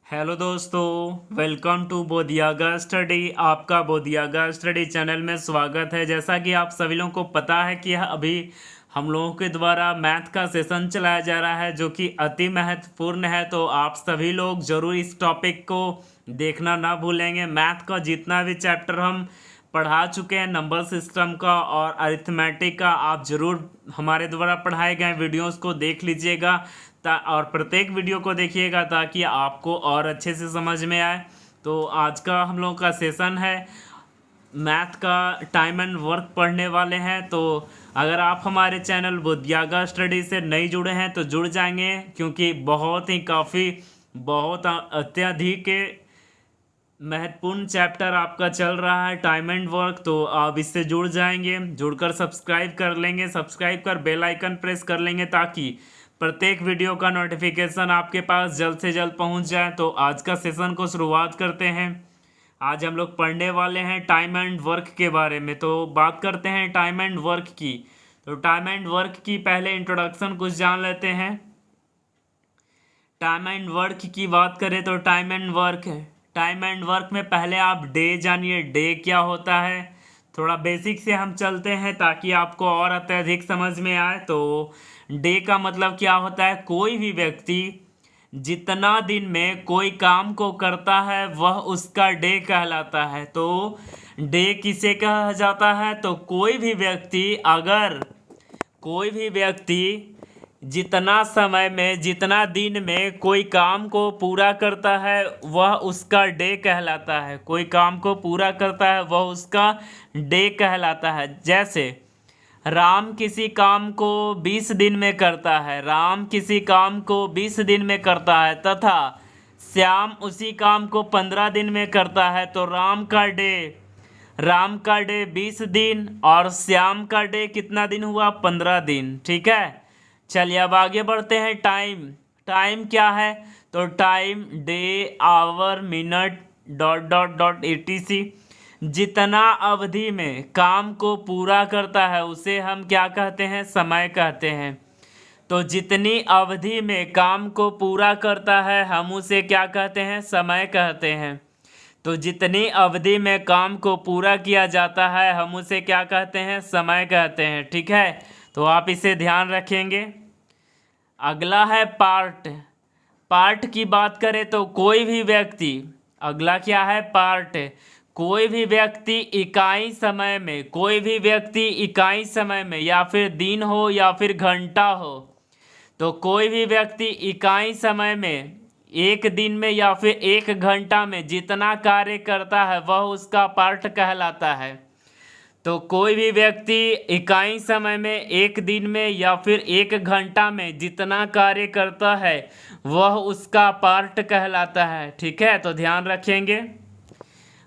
Hello दोस्तों, welcome to बोधियागा study. आपका बोधियागा study channel में स्वागत है। जैसा कि आप सभी लोगों को पता है कि अभी हम लोगों के द्वारा मैथ का सेशन चलाया जा रहा है जो कि अति महत्वपूर्ण है। तो आप सभी लोग ज़रूर इस टॉपिक को देखना ना भूलेंगे। मैथ का जितना भी चैप्टर हम पढ़ा चुके हैं, नंबर सिस्टम का और अरिथमेटिक का, आप ज़रूर हमारे द्वारा पढ़ाए गए वीडियोस को देख लीजिएगा और प्रत्येक वीडियो को देखिएगा ताकि आपको और अच्छे से समझ में आए। तो आज का हम लोगों का सेशन है मैथ का टाइम एंड वर्क पढ़ने वाले हैं। तो अगर आप हमारे चैनल बुद्धियागा स्टडी से नहीं जुड़े हैं तो जुड़ जाएंगे, क्योंकि बहुत ही काफ़ी बहुत अत्यधिक महत्वपूर्ण चैप्टर आपका चल रहा है टाइम एंड वर्क। तो आप इससे जुड़ जाएंगे, जुड़कर सब्सक्राइब कर लेंगे, सब्सक्राइब कर बेल आइकन प्रेस कर लेंगे ताकि प्रत्येक वीडियो का नोटिफिकेशन आपके पास जल्द से जल्द पहुंच जाए। तो आज का सेशन को शुरुआत करते हैं। आज हम लोग पढ़ने वाले हैं टाइम एंड वर्क के बारे में। तो बात करते हैं टाइम एंड वर्क की। तो टाइम एंड वर्क की पहले इंट्रोडक्शन कुछ जान लेते हैं। टाइम एंड वर्क की बात करें तो टाइम एंड वर्क में पहले आप डे जानिए, डे क्या होता है। थोड़ा बेसिक से हम चलते हैं ताकि आपको और अत्यधिक समझ में आए। तो डे का मतलब क्या होता है? कोई भी व्यक्ति जितना दिन में कोई काम को करता है वह उसका डे कहलाता है। तो डे किसे कहा जाता है? तो कोई भी व्यक्ति जितना समय में, जितना दिन में कोई काम को पूरा करता है वह उसका डे कहलाता है। कोई काम को पूरा करता है वह उसका डे कहलाता है। जैसे राम किसी काम को 20 दिन में करता है, राम किसी काम को 20 दिन में करता है, तथा श्याम उसी काम को 15 दिन में करता है। तो राम का डे 20 दिन और श्याम का डे कितना दिन हुआ? 15 दिन। ठीक है, चलिए अब आगे बढ़ते हैं। टाइम क्या है? तो time day, hour, minute, dot dot dot etc जितना अवधि में काम को पूरा करता है उसे हम क्या कहते हैं? समय कहते हैं। तो जितनी अवधि में काम को पूरा करता है हम उसे क्या कहते हैं? समय कहते हैं। तो जितनी अवधि में काम को पूरा किया जाता है हम उसे क्या कहते हैं? समय कहते हैं। ठीक है, तो आप इसे ध्यान रखेंगे। अगला है पार्ट। पार्ट की बात करें तो अगला क्या है? पार्ट। कोई भी व्यक्ति इकाई समय में या फिर दिन हो या फिर घंटा हो, तो कोई भी व्यक्ति इकाई समय में, एक दिन में या फिर एक घंटा में जितना कार्य करता है वह उसका पार्ट कहलाता है। तो कोई भी व्यक्ति इकाई समय में, एक दिन में या फिर एक घंटा में जितना कार्य करता है वह उसका पार्ट कहलाता है। ठीक है, तो ध्यान रखेंगे।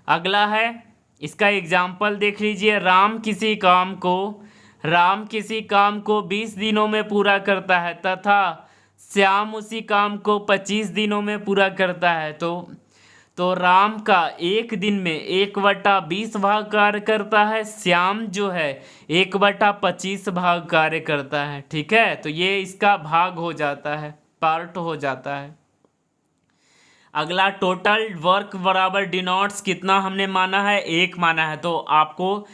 अगला है, इसका एग्जाम्पल देख लीजिए। राम किसी काम को 20 दिनों में पूरा करता है तथा श्याम उसी काम को 25 दिनों में पूरा करता है। तो राम का एक दिन में 1/20 भाग कार्य करता है, श्याम जो है 1/25 भाग कार्य करता है। ठीक है, तो ये इसका भाग हो जाता है, पार्ट हो जाता है। अगला, टोटल वर्क बराबर डिनोट्स कितना हमने माना है? 1 माना है। तो आपको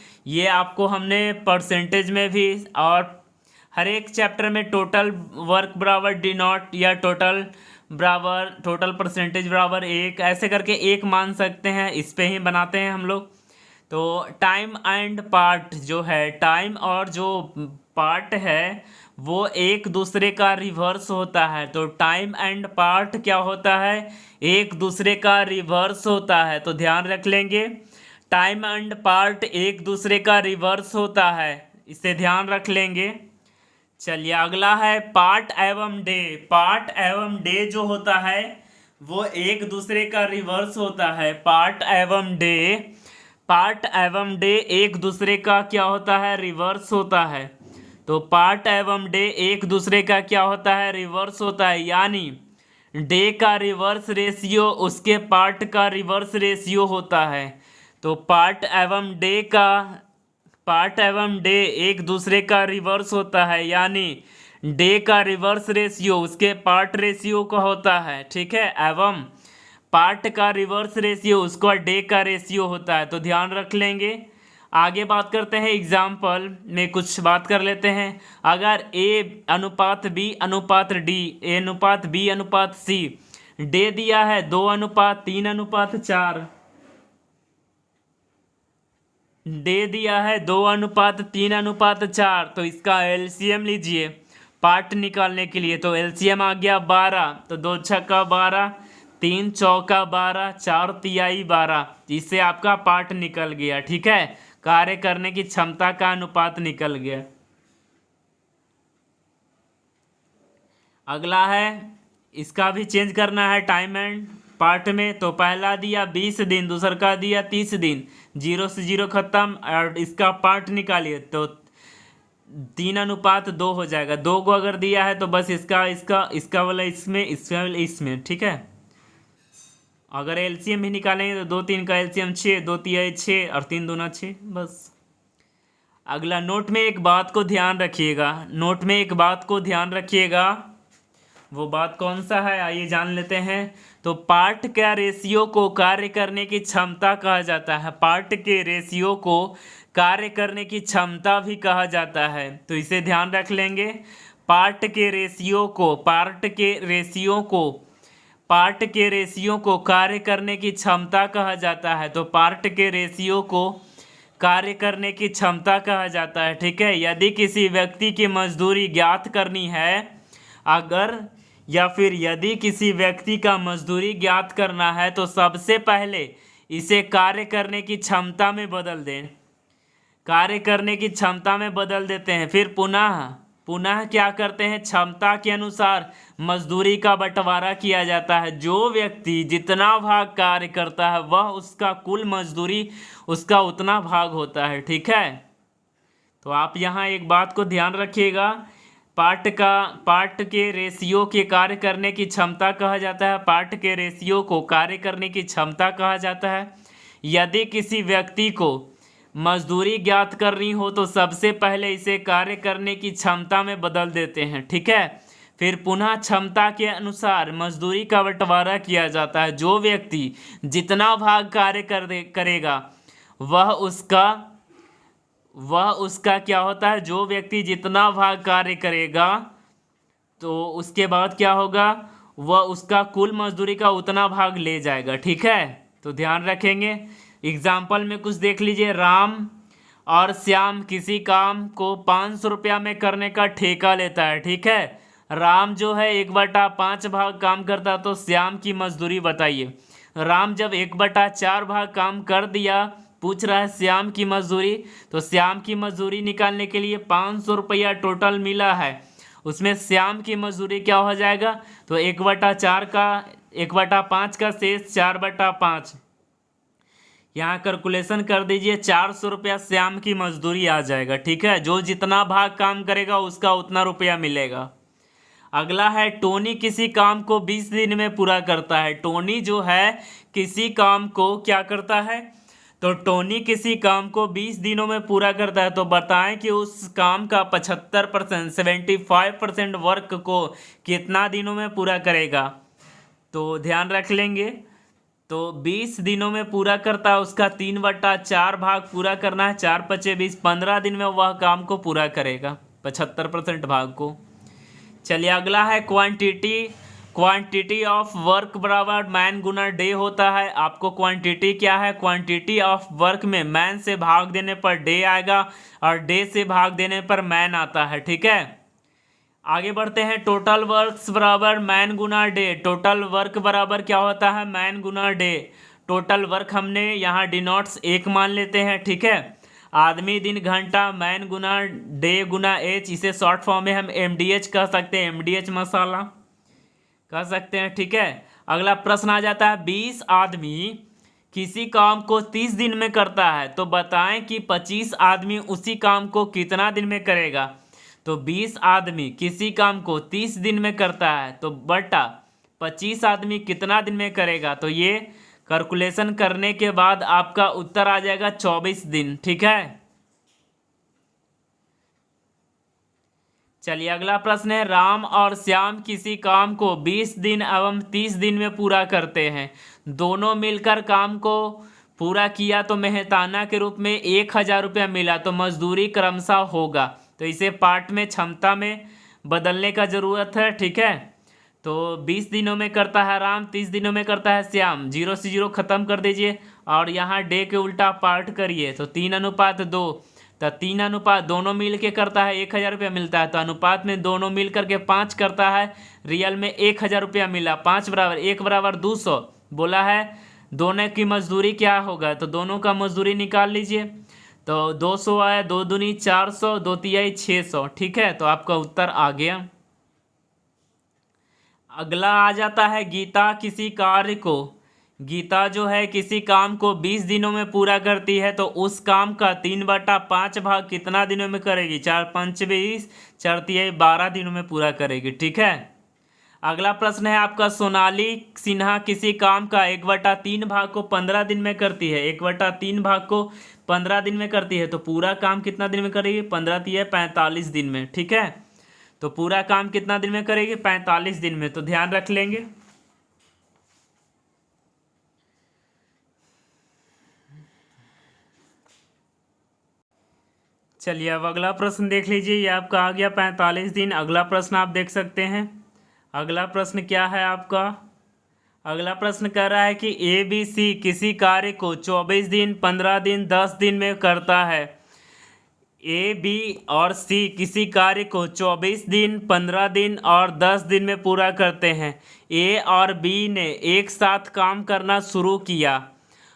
हमने परसेंटेज में भी और हर एक चैप्टर में टोटल वर्क बराबर डिनोट या टोटल परसेंटेज बराबर 1 ऐसे करके 1 मान सकते हैं। इस पे ही बनाते हैं हम लोग। तो टाइम एंड पार्ट जो है, टाइम और जो पार्ट है वो एक दूसरे का रिवर्स होता है। तो टाइम एंड पार्ट क्या होता है? एक दूसरे का रिवर्स होता है। तो ध्यान रख लेंगे, टाइम एंड पार्ट एक दूसरे का रिवर्स होता है, इसे ध्यान रख लेंगे। चलिए अगला है पार्ट एवं डे। पार्ट एवं डे जो होता है वो एक दूसरे का रिवर्स होता है। पार्ट एवं डे एक दूसरे का क्या होता है? रिवर्स होता है। तो पार्ट एवं डे एक दूसरे का क्या होता है? रिवर्स होता है। यानी डे का रिवर्स रेशियो उसके पार्ट का रिवर्स रेशियो होता है। तो पार्ट एवं डे एक दूसरे का रिवर्स होता है, यानी डे का रिवर्स रेशियो उसके पार्ट रेशियो का होता है। ठीक है, एवं पार्ट का रिवर्स रेशियो उसका डे का रेशियो होता है, तो ध्यान रख लेंगे। आगे बात करते हैं, एग्जाम्पल में कुछ बात कर लेते हैं। अगर ए अनुपात बी अनुपात डी, ए अनुपात बी अनुपात सी, डे दिया है 2:3:4, डे दिया है 2:3:4, तो इसका एलसीएम लीजिए पार्ट निकालने के लिए। तो एलसीएम आ गया 12, तो 2 छक्का 12, 3 चौका 12, 4 तिहाई 12, इससे आपका पार्ट निकल गया। ठीक है, कार्य करने की क्षमता का अनुपात निकल गया। अगला है, इसका भी चेंज करना है टाइम एंड पार्ट में। तो पहला दिया 20 दिन, दूसरा का दिया 30 दिन, 0 से 0 खत्म, और इसका पार्ट निकालिए तो 3:2 हो जाएगा। 2 को अगर दिया है तो बस इसका इसका इसका वाला इसमें, इसका वाला इसमें। ठीक है, अगर एलसीएम भी निकालेंगे तो 2 3 का एलसीएम 6, 2 तिहाई 6 और 3 दूना 6, बस। अगला, नोट में एक बात को ध्यान रखिएगा, नोट में एक बात को ध्यान रखिएगा। वो बात कौन सा है, आइए जान लेते हैं। तो पार्ट का रेशियो को कार्य करने की क्षमता कहा जाता है। पार्ट के रेशियो को कार्य करने की क्षमता भी कहा जाता है, तो इसे ध्यान रख लेंगे। पार्ट के रेशियो को, पार्ट के रेशियो को, पार्ट के रेशियो को कार्य करने की क्षमता कहा जाता है। तो पार्ट के रेशियो को कार्य करने की क्षमता कहा जाता है। ठीक है, यदि किसी व्यक्ति की मजदूरी ज्ञात करनी है, अगर या फिर यदि किसी व्यक्ति का मजदूरी ज्ञात करना है तो सबसे पहले इसे कार्य करने की क्षमता में बदल दें, कार्य करने की क्षमता में बदल देते हैं। फिर पुनः पुनः क्या करते हैं, क्षमता के अनुसार मजदूरी का बंटवारा किया जाता है। जो व्यक्ति जितना भाग कार्य करता है वह उसका कुल मजदूरी उसका उतना भाग होता है। ठीक है, तो आप यहाँ एक बात को ध्यान रखिएगा, पार्ट के रेशियो के कार्य करने की क्षमता कहा जाता है, पार्ट के रेशियो को कार्य करने की क्षमता कहा जाता है। यदि किसी व्यक्ति को मजदूरी ज्ञात करनी हो तो सबसे पहले इसे कार्य करने की क्षमता में बदल देते हैं। ठीक है, फिर पुनः क्षमता के अनुसार मजदूरी का बंटवारा किया जाता है। जो व्यक्ति जितना भाग कार्य करेगा वह उसका क्या होता है, जो व्यक्ति जितना भाग कार्य करेगा तो उसके बाद क्या होगा, वह उसका कुल मजदूरी का उतना भाग ले जाएगा। ठीक है, तो ध्यान रखेंगे। एग्जाम्पल में कुछ देख लीजिए, राम और श्याम किसी काम को 500 रुपया में करने का ठेका लेता है। ठीक है, राम जो है 1/5 भाग काम करता है, तो श्याम की मजदूरी बताइए। राम जब 1/4 भाग काम कर दिया, पूछ रहा है श्याम की मजदूरी, तो श्याम की मजदूरी निकालने के लिए 500 रुपया टोटल मिला है, उसमें श्याम की मजदूरी क्या हो जाएगा, तो 1/4 का 1/5 का शेष 4/5, यहाँ कैलकुलेशन कर दीजिए, 400 रुपया श्याम की मजदूरी आ जाएगा। ठीक है, जो जितना भाग काम करेगा उसका उतना रुपया मिलेगा। अगला है, टोनी किसी काम को 20 दिन में पूरा करता है। टोनी जो है किसी काम को क्या करता है, तो टोनी किसी काम को 20 दिनों में पूरा करता है। तो बताएं कि उस काम का 75% 75% वर्क को कितना दिनों में पूरा करेगा। तो ध्यान रख लेंगे, तो 20 दिनों में पूरा करता है, उसका 3/4 भाग पूरा करना है, 4 × 5 = 20, 15 दिन में वह काम को पूरा करेगा 75% भाग को। चलिए अगला है, क्वांटिटी ऑफ वर्क बराबर मैन गुना डे होता है। आपको क्वांटिटी क्या है, क्वांटिटी ऑफ वर्क में मैन से भाग देने पर डे आएगा और डे से भाग देने पर मैन आता है। ठीक है, आगे बढ़ते हैं, टोटल वर्क्स बराबर मैन गुना डे। टोटल वर्क बराबर क्या होता है, मैन गुना डे। टोटल वर्क हमने यहाँ डिनोट्स 1 मान लेते हैं। ठीक है, आदमी दिन घंटा, मैन गुना डे गुना एच, इसे शॉर्ट फॉर्म में हम MDH कह सकते हैं, MDH मसाला कह सकते हैं। ठीक है, अगला प्रश्न आ जाता है, 20 आदमी किसी काम को 30 दिन में करता है, तो बताएं कि 25 आदमी उसी काम को कितना दिन में करेगा। तो 20 आदमी किसी काम को 30 दिन में करता है, तो बटा 25 आदमी कितना दिन में करेगा, तो ये कैलकुलेशन करने के बाद आपका उत्तर आ जाएगा 24 दिन। ठीक है, चलिए अगला प्रश्न है, राम और श्याम किसी काम को 20 दिन एवं 30 दिन में पूरा करते हैं। दोनों मिलकर काम को पूरा किया तो मेहताना के रूप में 1,000 रुपया मिला, तो मजदूरी क्रमशः होगा। तो इसे पार्ट में क्षमता में बदलने का जरूरत है। ठीक है, तो 20 दिनों में करता है राम, 30 दिनों में करता है श्याम। 0 से 0 खत्म कर दीजिए और यहाँ डे के उल्टा पार्ट करिए, तो 3:2। तो 3 दोनों मिल के करता है 1,000 रुपया मिलता है, तो अनुपात में दोनों मिल करके 5 करता है, रियल में 1,000 रुपया मिला। 5 बराबर 1 बराबर 200 बोला है। दोनों की मजदूरी क्या होगा, तो दोनों का मजदूरी निकाल लीजिए। तो 200 आया, 2 दूनी 400, 2 तिहाई 600। ठीक है, तो आपका उत्तर आ गया। अगला आ जाता है, गीता जो है किसी काम को 20 दिनों में पूरा करती है, तो उस काम का 3/5 भाग कितना दिनों में करेगी? 4 5 20, 4 तिहाई 12 दिनों में पूरा करेगी। ठीक है, अगला प्रश्न है आपका, सोनाली सिन्हा किसी काम का 1/3 भाग को 15 दिन में करती है। 1/3 भाग को 15 दिन में करती है, तो पूरा काम कितना दिन में करेगी? 15 तिहाई 45 दिन में। ठीक है, तो पूरा काम कितना दिन में करेगी? 45 दिन में। तो ध्यान रख लेंगे। चलिए अब अगला प्रश्न देख लीजिए, ये आपका आ गया 45 दिन। अगला प्रश्न आप देख सकते हैं। अगला प्रश्न क्या है आपका? अगला प्रश्न कह रहा है कि ABC किसी कार्य को 24 दिन, 15 दिन, 10 दिन में करता है। A, B और C किसी कार्य को 24 दिन, 15 दिन और 10 दिन में पूरा करते हैं। A और B ने एक साथ काम करना शुरू किया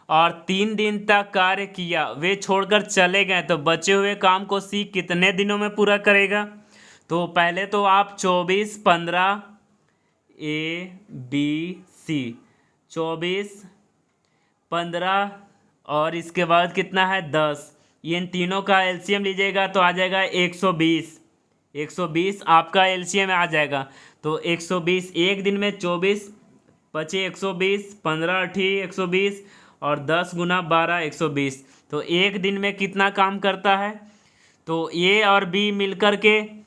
और 3 दिन तक कार्य किया, वे छोड़कर चले गए, तो बचे हुए काम को C कितने दिनों में पूरा करेगा? तो पहले तो आप 24, 15 ABC 24, 15 और इसके बाद कितना है 10, इन तीनों का एलसीएम लीजिएगा तो आ जाएगा 120। 120 आपका एलसीएम आ जाएगा। तो 120 एक दिन में 24 बचे 120, 15 8 120 और 10 गुना 12 120। तो एक दिन में कितना काम करता है? तो ए और बी मिलकर के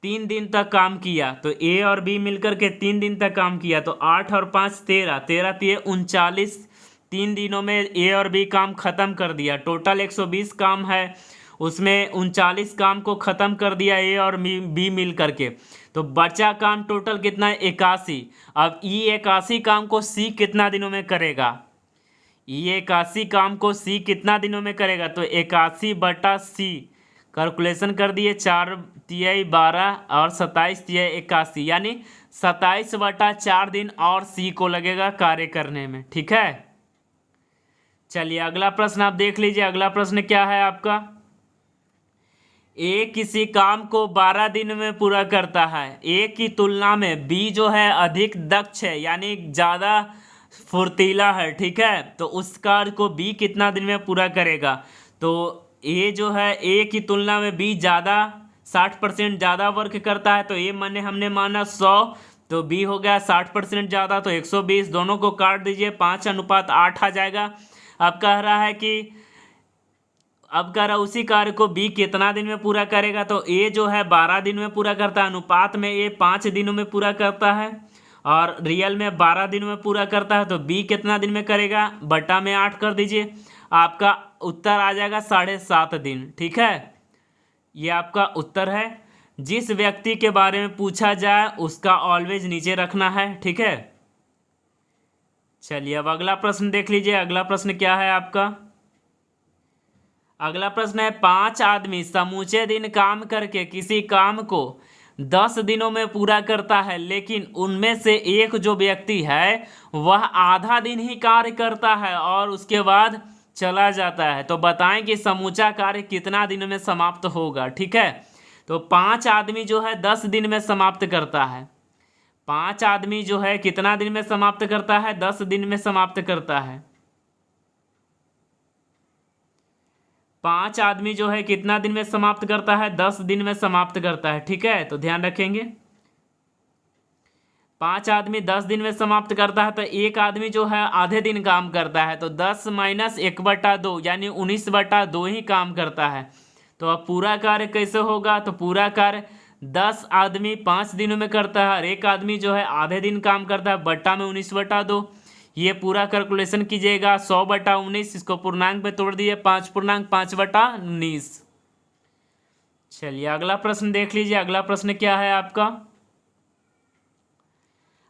3 दिन तक काम किया, तो ए और बी मिलकर के 3 दिन तक काम किया, तो 8 और 5 13, 13 तिये 39। 3 दिनों में ए और बी काम खत्म कर दिया। टोटल 120 काम है, उसमें 39 काम को ख़त्म कर दिया ए और बी मिल करके। तो बचा काम टोटल कितना है? 81। अब ई 81 काम को सी कितना दिनों में करेगा? ई 81 काम को सी कितना दिनों में करेगा? तो 81/C कैलकुलेशन कर दिए, 4 तिहाई 12 और 27 तिहाई 81, यानी 27/4 दिन और सी को लगेगा कार्य करने में। ठीक है, चलिए अगला प्रश्न आप देख लीजिए। अगला प्रश्न क्या है आपका? ए किसी काम को 12 दिन में पूरा करता है। ए की तुलना में बी जो है अधिक दक्ष है, यानी ज़्यादा फुर्तीला है। ठीक है, तो उस कार्य को बी कितना दिन में पूरा करेगा? तो ए जो है ए की तुलना में बी ज़्यादा 60% ज़्यादा वर्क करता है, तो ए हमने माना 100, तो बी हो गया 60% ज़्यादा, तो 120। दोनों को काट दीजिए, 5:8 आ जाएगा। अब कह रहा उसी कार्य को बी कितना दिन में पूरा करेगा? तो ए जो है 12 दिन में पूरा करता है, अनुपात में ए 5 दिनों में पूरा करता है और रियल में 12 दिनों में पूरा करता है, तो बी कितना दिन में करेगा? बटा में 8 कर दीजिए, आपका उत्तर आ जाएगा 7.5 दिन। ठीक है, ये आपका उत्तर है। जिस व्यक्ति के बारे में पूछा जाए उसका ऑलवेज नीचे रखना है। ठीक है, चलिए अब अगला प्रश्न देख लीजिए। अगला प्रश्न क्या है आपका? अगला प्रश्न है, 5 आदमी समूचे दिन काम करके किसी काम को 10 दिनों में पूरा करता है, लेकिन उनमें से एक जो व्यक्ति है वह आधा दिन ही कार्य करता है और उसके बाद चला जाता है। तो बताएं कि समूचा कार्य कितना दिन में समाप्त होगा? ठीक है, तो 5 आदमी जो है 10 दिन में समाप्त करता है। 5 आदमी जो है कितना दिन में समाप्त करता है? 10 दिन में समाप्त करता है। 5 आदमी जो है कितना दिन में समाप्त करता है? 10 दिन में समाप्त करता है। ठीक है, तो ध्यान रखेंगे, 5 आदमी 10 दिन में समाप्त करता है, तो एक आदमी जो है आधे दिन काम करता है, तो 10 - 1/2 यानी 19/2 ही काम करता है। तो अब पूरा कार्य कैसे होगा? तो पूरा कार्य 10 आदमी 5 दिनों में करता है और एक आदमी जो है आधे दिन काम करता है, बट्टा में 19/2। ये पूरा कैलकुलेशन कीजिएगा। 100/19, इसको पूर्णांक पे तोड़ दिए, 5.5/19। चलिए अगला प्रश्न देख लीजिए। अगला प्रश्न क्या है आपका?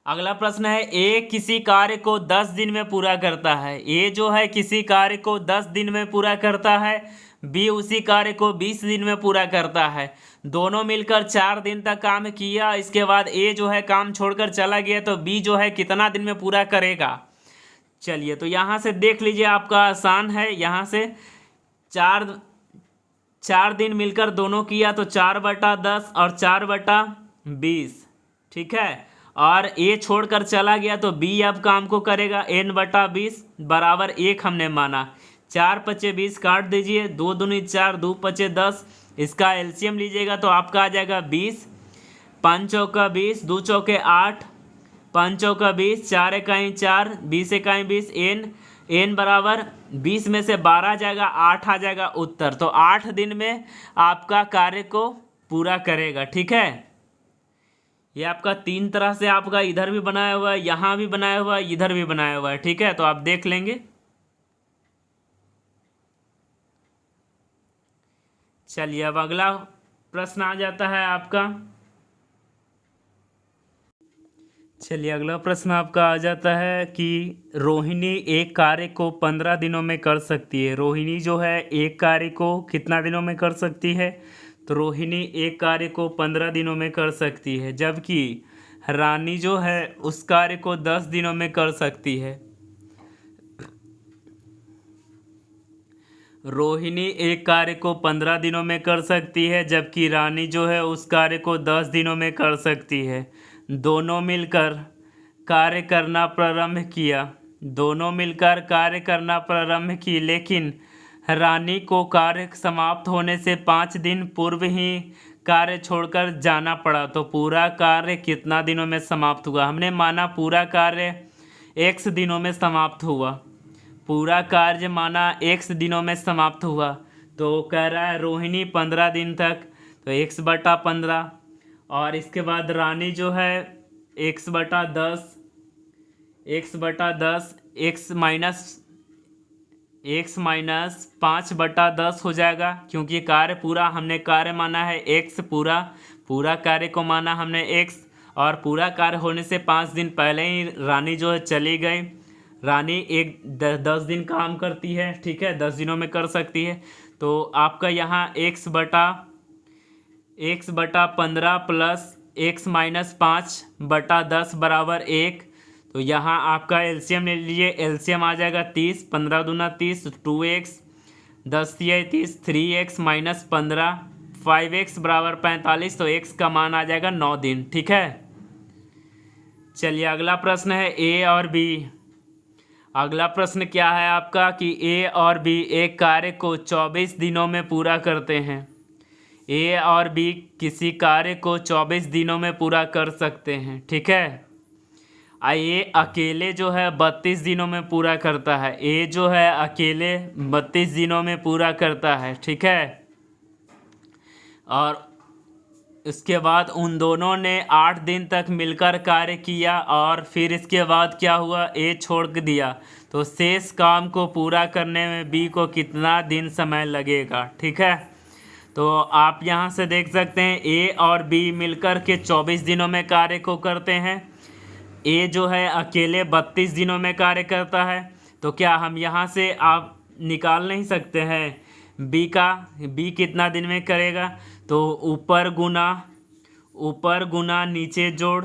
अगला प्रश्न है, ए किसी कार्य को 10 दिन में पूरा करता है। ए जो है किसी कार्य को 10 दिन में पूरा करता है, बी उसी कार्य को 20 दिन में पूरा करता है। दोनों मिलकर 4 दिन तक काम किया, इसके बाद ए जो है काम छोड़कर चला गया, तो बी जो है कितना दिन में पूरा करेगा? चलिए तो यहाँ से देख लीजिए, आपका आसान है। यहाँ से चार 4 दिन मिलकर दोनों किया, तो 4/10 और 4/20, ठीक है। और ए छोड़कर चला गया, तो बी अब काम को करेगा। n/20 बराबर 1 हमने माना। 4×5 = 20 काट दीजिए, 2 दूनी 4, 2×5 = 10। इसका एलसीएम लीजिएगा तो आपका आ जाएगा 20। 5 चौका 20, 2 चौके 8, 5 चौका 20, 4 एकाई 4, 20 एकाई 20। n बराबर 20 में से 12 जाएगा, 8 आ जाएगा उत्तर। तो 8 दिन में आपका कार्य को पूरा करेगा, ठीक है। ये आपका 3 तरह से आपका इधर भी बनाया हुआ है, यहाँ भी बनाया हुआ है, इधर भी बनाया हुआ है, ठीक है। तो आप देख लेंगे। चलिए अब अगला प्रश्न आ जाता है आपका। चलिए अगला प्रश्न आपका आ जाता है कि रोहिणी एक कार्य को 15 दिनों में कर सकती है। रोहिणी जो है एक कार्य को कितना दिनों में कर सकती है? तो रोहिणी एक कार्य को 15 दिनों में कर सकती है, जबकि रानी जो है उस कार्य को 10 दिनों में कर सकती है। रोहिणी एक कार्य को 15 दिनों में कर सकती है, जबकि रानी जो है उस कार्य को 10 दिनों में कर सकती है। दोनों मिलकर कार्य करना प्रारंभ किया। दोनों मिलकर कार्य करना प्रारंभ की, लेकिन रानी को कार्य समाप्त होने से 5 दिन पूर्व ही कार्य छोड़कर जाना पड़ा। तो पूरा कार्य कितना दिनों में समाप्त हुआ? हमने माना पूरा कार्य x दिनों में समाप्त हुआ। पूरा कार्य माना x दिनों में समाप्त हुआ। तो कह रहा है रोहिणी 15 दिन तक, तो x/15। और इसके बाद रानी जो है x/10, x/10, x-5/10 हो जाएगा, क्योंकि कार्य पूरा हमने कार्य माना है x, पूरा कार्य को माना हमने x। और पूरा कार्य होने से 5 दिन पहले ही रानी जो है चली गई। रानी 10 दिन काम करती है, ठीक है, 10 दिनों में कर सकती है। तो आपका यहाँ x/15 प्लस x-5/10 बराबर 1। तो यहाँ आपका एलसीएम ले लीजिए। एलसीएम आ जाएगा 30, 15 दूना 30, 2x, 10 तिया 30, 3x - 15, 5x बराबर 45। तो x का मान आ जाएगा 9 दिन, ठीक है। चलिए अगला प्रश्न है ए और बी। अगला प्रश्न क्या है आपका कि ए और बी एक कार्य को 24 दिनों में पूरा करते हैं। ए और बी किसी कार्य को 24 दिनों में पूरा कर सकते हैं, ठीक है। ए अकेले जो है 32 दिनों में पूरा करता है। ए जो है अकेले 32 दिनों में पूरा करता है, ठीक है। और इसके बाद उन दोनों ने 8 दिन तक मिलकर कार्य किया, और फिर इसके बाद क्या हुआ? ए छोड़ दिया। तो शेष काम को पूरा करने में बी को कितना दिन समय लगेगा, ठीक है। तो आप यहाँ से देख सकते हैं ए और बी मिलकर के 24 दिनों में कार्य को करते हैं। ए जो है अकेले 32 दिनों में कार्य करता है। तो क्या हम यहाँ से आप निकाल नहीं सकते हैं बी कितना दिन में करेगा? तो ऊपर गुना नीचे जोड़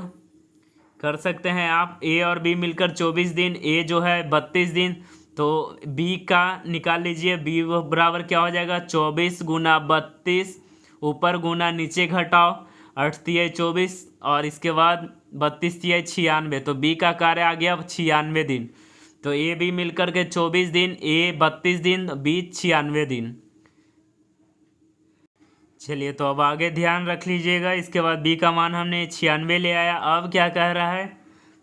कर सकते हैं आप। ए और बी मिलकर 24 दिन, ए जो है 32 दिन, तो बी का निकाल लीजिए। बी वो बराबर क्या हो जाएगा? 24 गुना 32, ऊपर गुना नीचे घटाओ, 8 तिया 24, और इसके बाद 32 तिया 96। तो बी का कार्य आ गया 96 दिन। तो ए बी मिलकर के 24 दिन, ए 32 दिन, बी 96 दिन। चलिए तो अब आगे ध्यान रख लीजिएगा। इसके बाद बी का मान हमने 96 ले आया। अब क्या कह रहा है?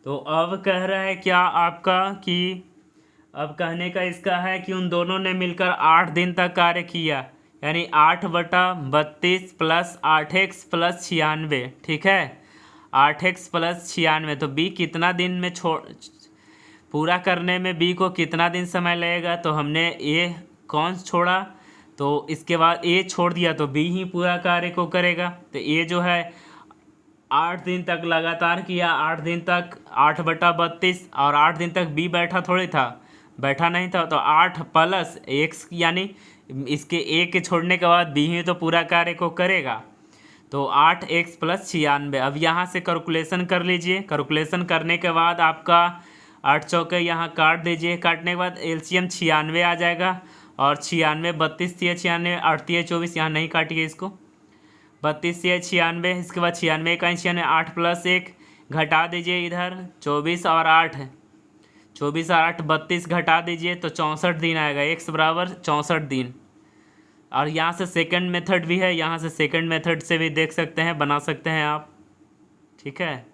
तो अब कह रहा है क्या आपका कि अब कहने का इसका है कि उन दोनों ने मिलकर 8 दिन तक कार्य किया। यानी 8/32 प्लस 8x प्लस 96, ठीक है। 8x प्लस 96, तो बी कितना दिन में पूरा करने में बी को कितना दिन समय लगेगा। तो हमने ए कौन छोड़ा, तो इसके बाद ए छोड़ दिया तो बी ही पूरा कार्य को करेगा। तो ए जो है 8 दिन तक लगातार किया, 8 दिन तक 8/32, और 8 दिन तक बी बैठा थोड़ी था, बैठा नहीं था। तो 8 प्लस एक्स, यानी इसके ए के छोड़ने के बाद बी ही तो पूरा कार्य को करेगा। तो 8x प्लस 96। अब यहाँ से कैलकुलेशन कर लीजिए। कैलकुलेशन करने के बाद आपका 8 चौके यहाँ काट दीजिए। काटने के बाद एलसीएम 96 आ जाएगा। और 96 32 से 96, 8 से 24, यहाँ नहीं काटिए इसको, 32 से 96। इसके बाद 96 का 96, 8 प्लस 1 घटा दीजिए इधर, 24 और 8, 24 और 8 32 घटा दीजिए तो 64 दिन आएगा। x बराबर 64 दिन। और यहाँ से सेकंड मेथड भी है, यहाँ से सेकंड मेथड से भी देख सकते हैं, बना सकते हैं आप, ठीक है।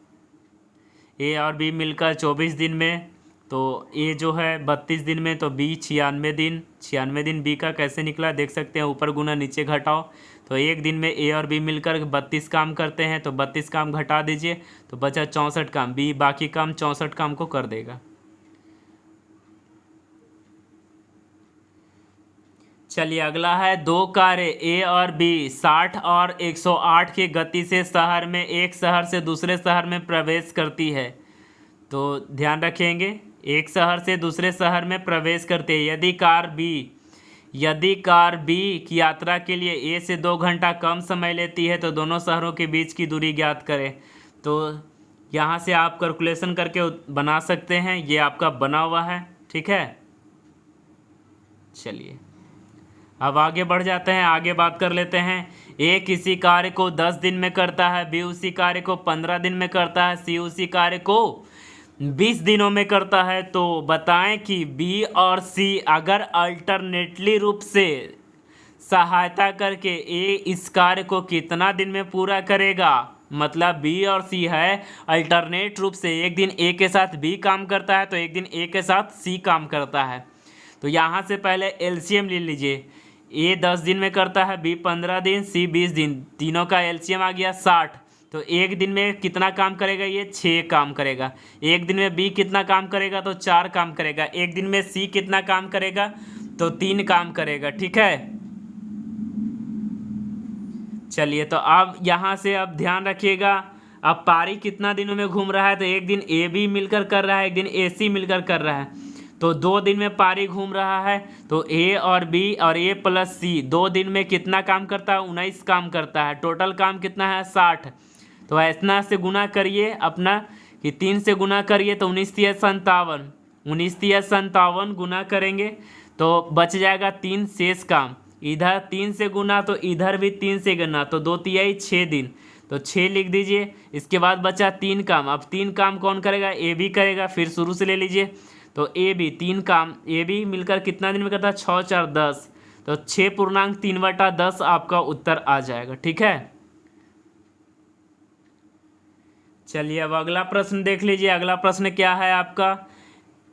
ए और बी मिलकर 24 दिन में, तो ए जो है 32 दिन में, तो बी 96 दिन। 96 दिन बी का कैसे निकला देख सकते हैं, ऊपर गुना नीचे घटाओ। तो एक दिन में ए और बी मिलकर 32 काम करते हैं, तो 32 काम घटा दीजिए तो बचा 64 काम। बी बाकी काम 64 काम को कर देगा। चलिए अगला है, दो कारें ए और बी 60 और 108 की गति से शहर में, एक शहर से दूसरे शहर में प्रवेश करती है। तो ध्यान रखेंगे, एक शहर से दूसरे शहर में प्रवेश करते हैं। यदि कार बी की यात्रा के लिए ए से 2 घंटा कम समय लेती है तो दोनों शहरों के बीच की दूरी ज्ञात करें। तो यहाँ से आप कैलकुलेशन करके बना सकते हैं, ये आपका बना हुआ है, ठीक है। चलिए अब आगे बढ़ जाते हैं, आगे बात कर लेते हैं। ए किसी कार्य को 10 दिन में करता है, बी उसी कार्य को 15 दिन में करता है, सी उसी कार्य को 20 दिनों में करता है। तो बताएं कि बी और सी अगर अल्टरनेटली रूप से सहायता करके ए इस कार्य को कितना दिन में पूरा करेगा। मतलब बी और सी है, अल्टरनेट रूप से एक दिन ए के साथ बी काम करता है तो एक दिन ए के साथ सी काम करता है। तो यहाँ से पहले एलसीएम ले लीजिए। ए 10 दिन में करता है, बी 15 दिन, सी 20 दिन, तीनों का एलसीएम आ गया 60। तो एक दिन में कितना काम करेगा, ये 6 काम करेगा। एक दिन में बी कितना काम करेगा, तो 4 काम करेगा। एक दिन में सी कितना काम करेगा, तो 3 काम करेगा, ठीक है। चलिए तो अब यहाँ से अब ध्यान रखिएगा, अब पारी कितना दिनों में घूम रहा है, तो एक दिन ए बी मिलकर कर रहा है, एक दिन ए सी मिलकर कर रहा है। तो 2 दिन में पारी घूम रहा है। तो ए और बी और ए प्लस सी 2 दिन में कितना काम करता है, 19 काम करता है। टोटल काम कितना है, 60। तो ऐसा से गुना करिए अपना, कि 3 से गुना करिए तो 19 तिया 57, 19 तिया 57 गुना करेंगे तो बच जाएगा 3 शेष काम। इधर 3 से गुना तो इधर भी 3 से गुना, तो 2 तिया 6 दिन, तो 6 लिख दीजिए। इसके बाद बचा 3 काम। अब 3 काम कौन करेगा, ए बी करेगा। फिर शुरू से ले लीजिए, तो ए बी 3 काम, ए बी मिलकर कितना दिन में करता है, 6 4 10, तो 6.3/10 आपका उत्तर आ जाएगा, ठीक है। चलिए अब अगला प्रश्न देख लीजिए। अगला प्रश्न क्या है आपका,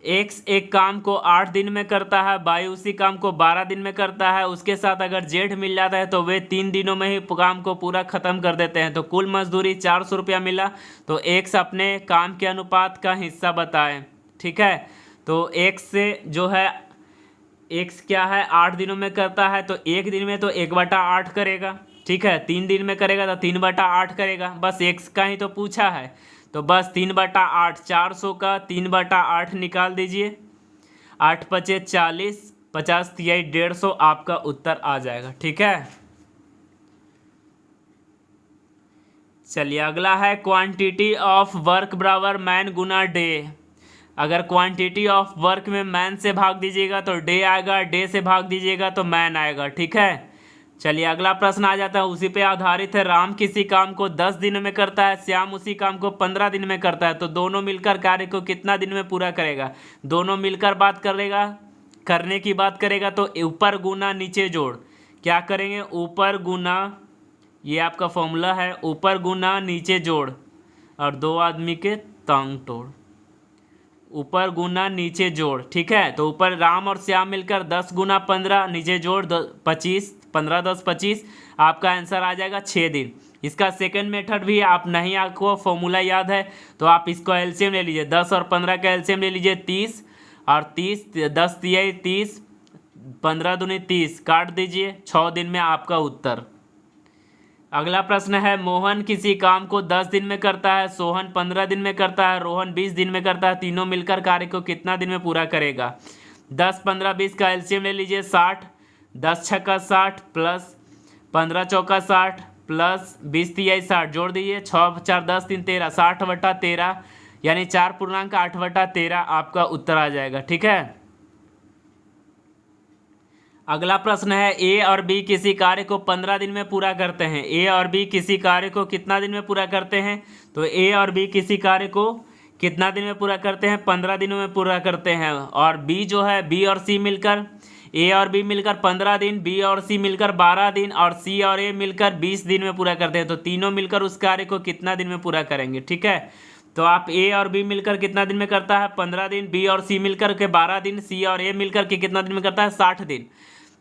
एक्स एक काम को 8 दिन में करता है, वाई उसी काम को 12 दिन में करता है। उसके साथ अगर जेड मिल जाता है तो वे 3 दिनों में ही काम को पूरा ख़त्म कर देते हैं। तो कुल मजदूरी 400 रुपया मिला। तो एक्स अपने काम के अनुपात का हिस्सा बताएं, ठीक है। तो एक्स से जो है, एक्स क्या है 8 दिनों में करता है, तो एक दिन में तो 1/8 करेगा, ठीक है। 3 दिन में करेगा तो 3/8 करेगा। बस एक्स का ही तो पूछा है, तो बस 3/8, 400 का 3/8 निकाल दीजिए। 8 पचे 40, 50 तिया 150, आपका उत्तर आ जाएगा, ठीक है। चलिए अगला है, क्वांटिटी ऑफ वर्क बराबर मैन गुना डे। अगर क्वांटिटी ऑफ वर्क में मैन से भाग दीजिएगा तो डे आएगा, डे से भाग दीजिएगा तो मैन आएगा, ठीक है। चलिए अगला प्रश्न आ जाता है, उसी पे आधारित है। राम किसी काम को 10 दिन में करता है, श्याम उसी काम को 15 दिन में करता है। तो दोनों मिलकर कार्य को कितना दिन में पूरा करेगा। दोनों मिलकर बात करेगा, करने की बात करेगा तो ऊपर गुना नीचे जोड़, क्या करेंगे, ऊपर गुना, ये आपका फॉर्मूला है, ऊपर गुना नीचे जोड़ और 2 आदमी के टांग तोड़। ऊपर गुना नीचे जोड़, ठीक है। तो ऊपर राम और श्याम मिलकर 10 गुना 15, नीचे जोड़ 25, 15 10 25, आपका आंसर आ जाएगा 6 दिन। इसका सेकंड मेथड भी आप नहीं, आपको फॉर्मूला याद है तो आप इसको एलसीएम ले लीजिए। 10 और 15 का एलसीएम ले लीजिए 30, और 30 10 तिहाई 30, 15 दूनी 30, काट दीजिए। 6 दिन में आपका उत्तर। अगला प्रश्न है, मोहन किसी काम को 10 दिन में करता है, सोहन 15 दिन में करता है, रोहन 20 दिन में करता है, तीनों मिलकर कार्य को कितना दिन में पूरा करेगा? 10 15 20 का एलसीएम ले लीजिए 60, 10 छक्का 60 प्लस 15 चौका 60 प्लस 20 तिहाई 60, जोड़ दीजिए। 6 4 10 3 13, 60/13 यानी 4.8/13 आपका उत्तर आ जाएगा। ठीक है। अगला प्रश्न है, ए और बी किसी कार्य को 15 दिन में पूरा करते हैं। ए और बी किसी कार्य को कितना दिन में पूरा करते हैं? तो ए और बी किसी कार्य को कितना दिन में पूरा करते हैं? 15 दिनों में पूरा करते हैं। और बी जो है, बी और सी मिलकर, ए और बी मिलकर 15 दिन, बी और सी मिलकर 12 दिन, और सी और ए मिलकर 20 दिन में पूरा करते हैं। तो तीनों मिलकर उस कार्य को कितना दिन में पूरा करेंगे? ठीक है। तो आप ए और बी मिलकर कितना दिन में करता है? 15 दिन। बी और सी मिलकर के 12 दिन। सी और ए मिलकर के कितना दिन में करता है? 60 दिन।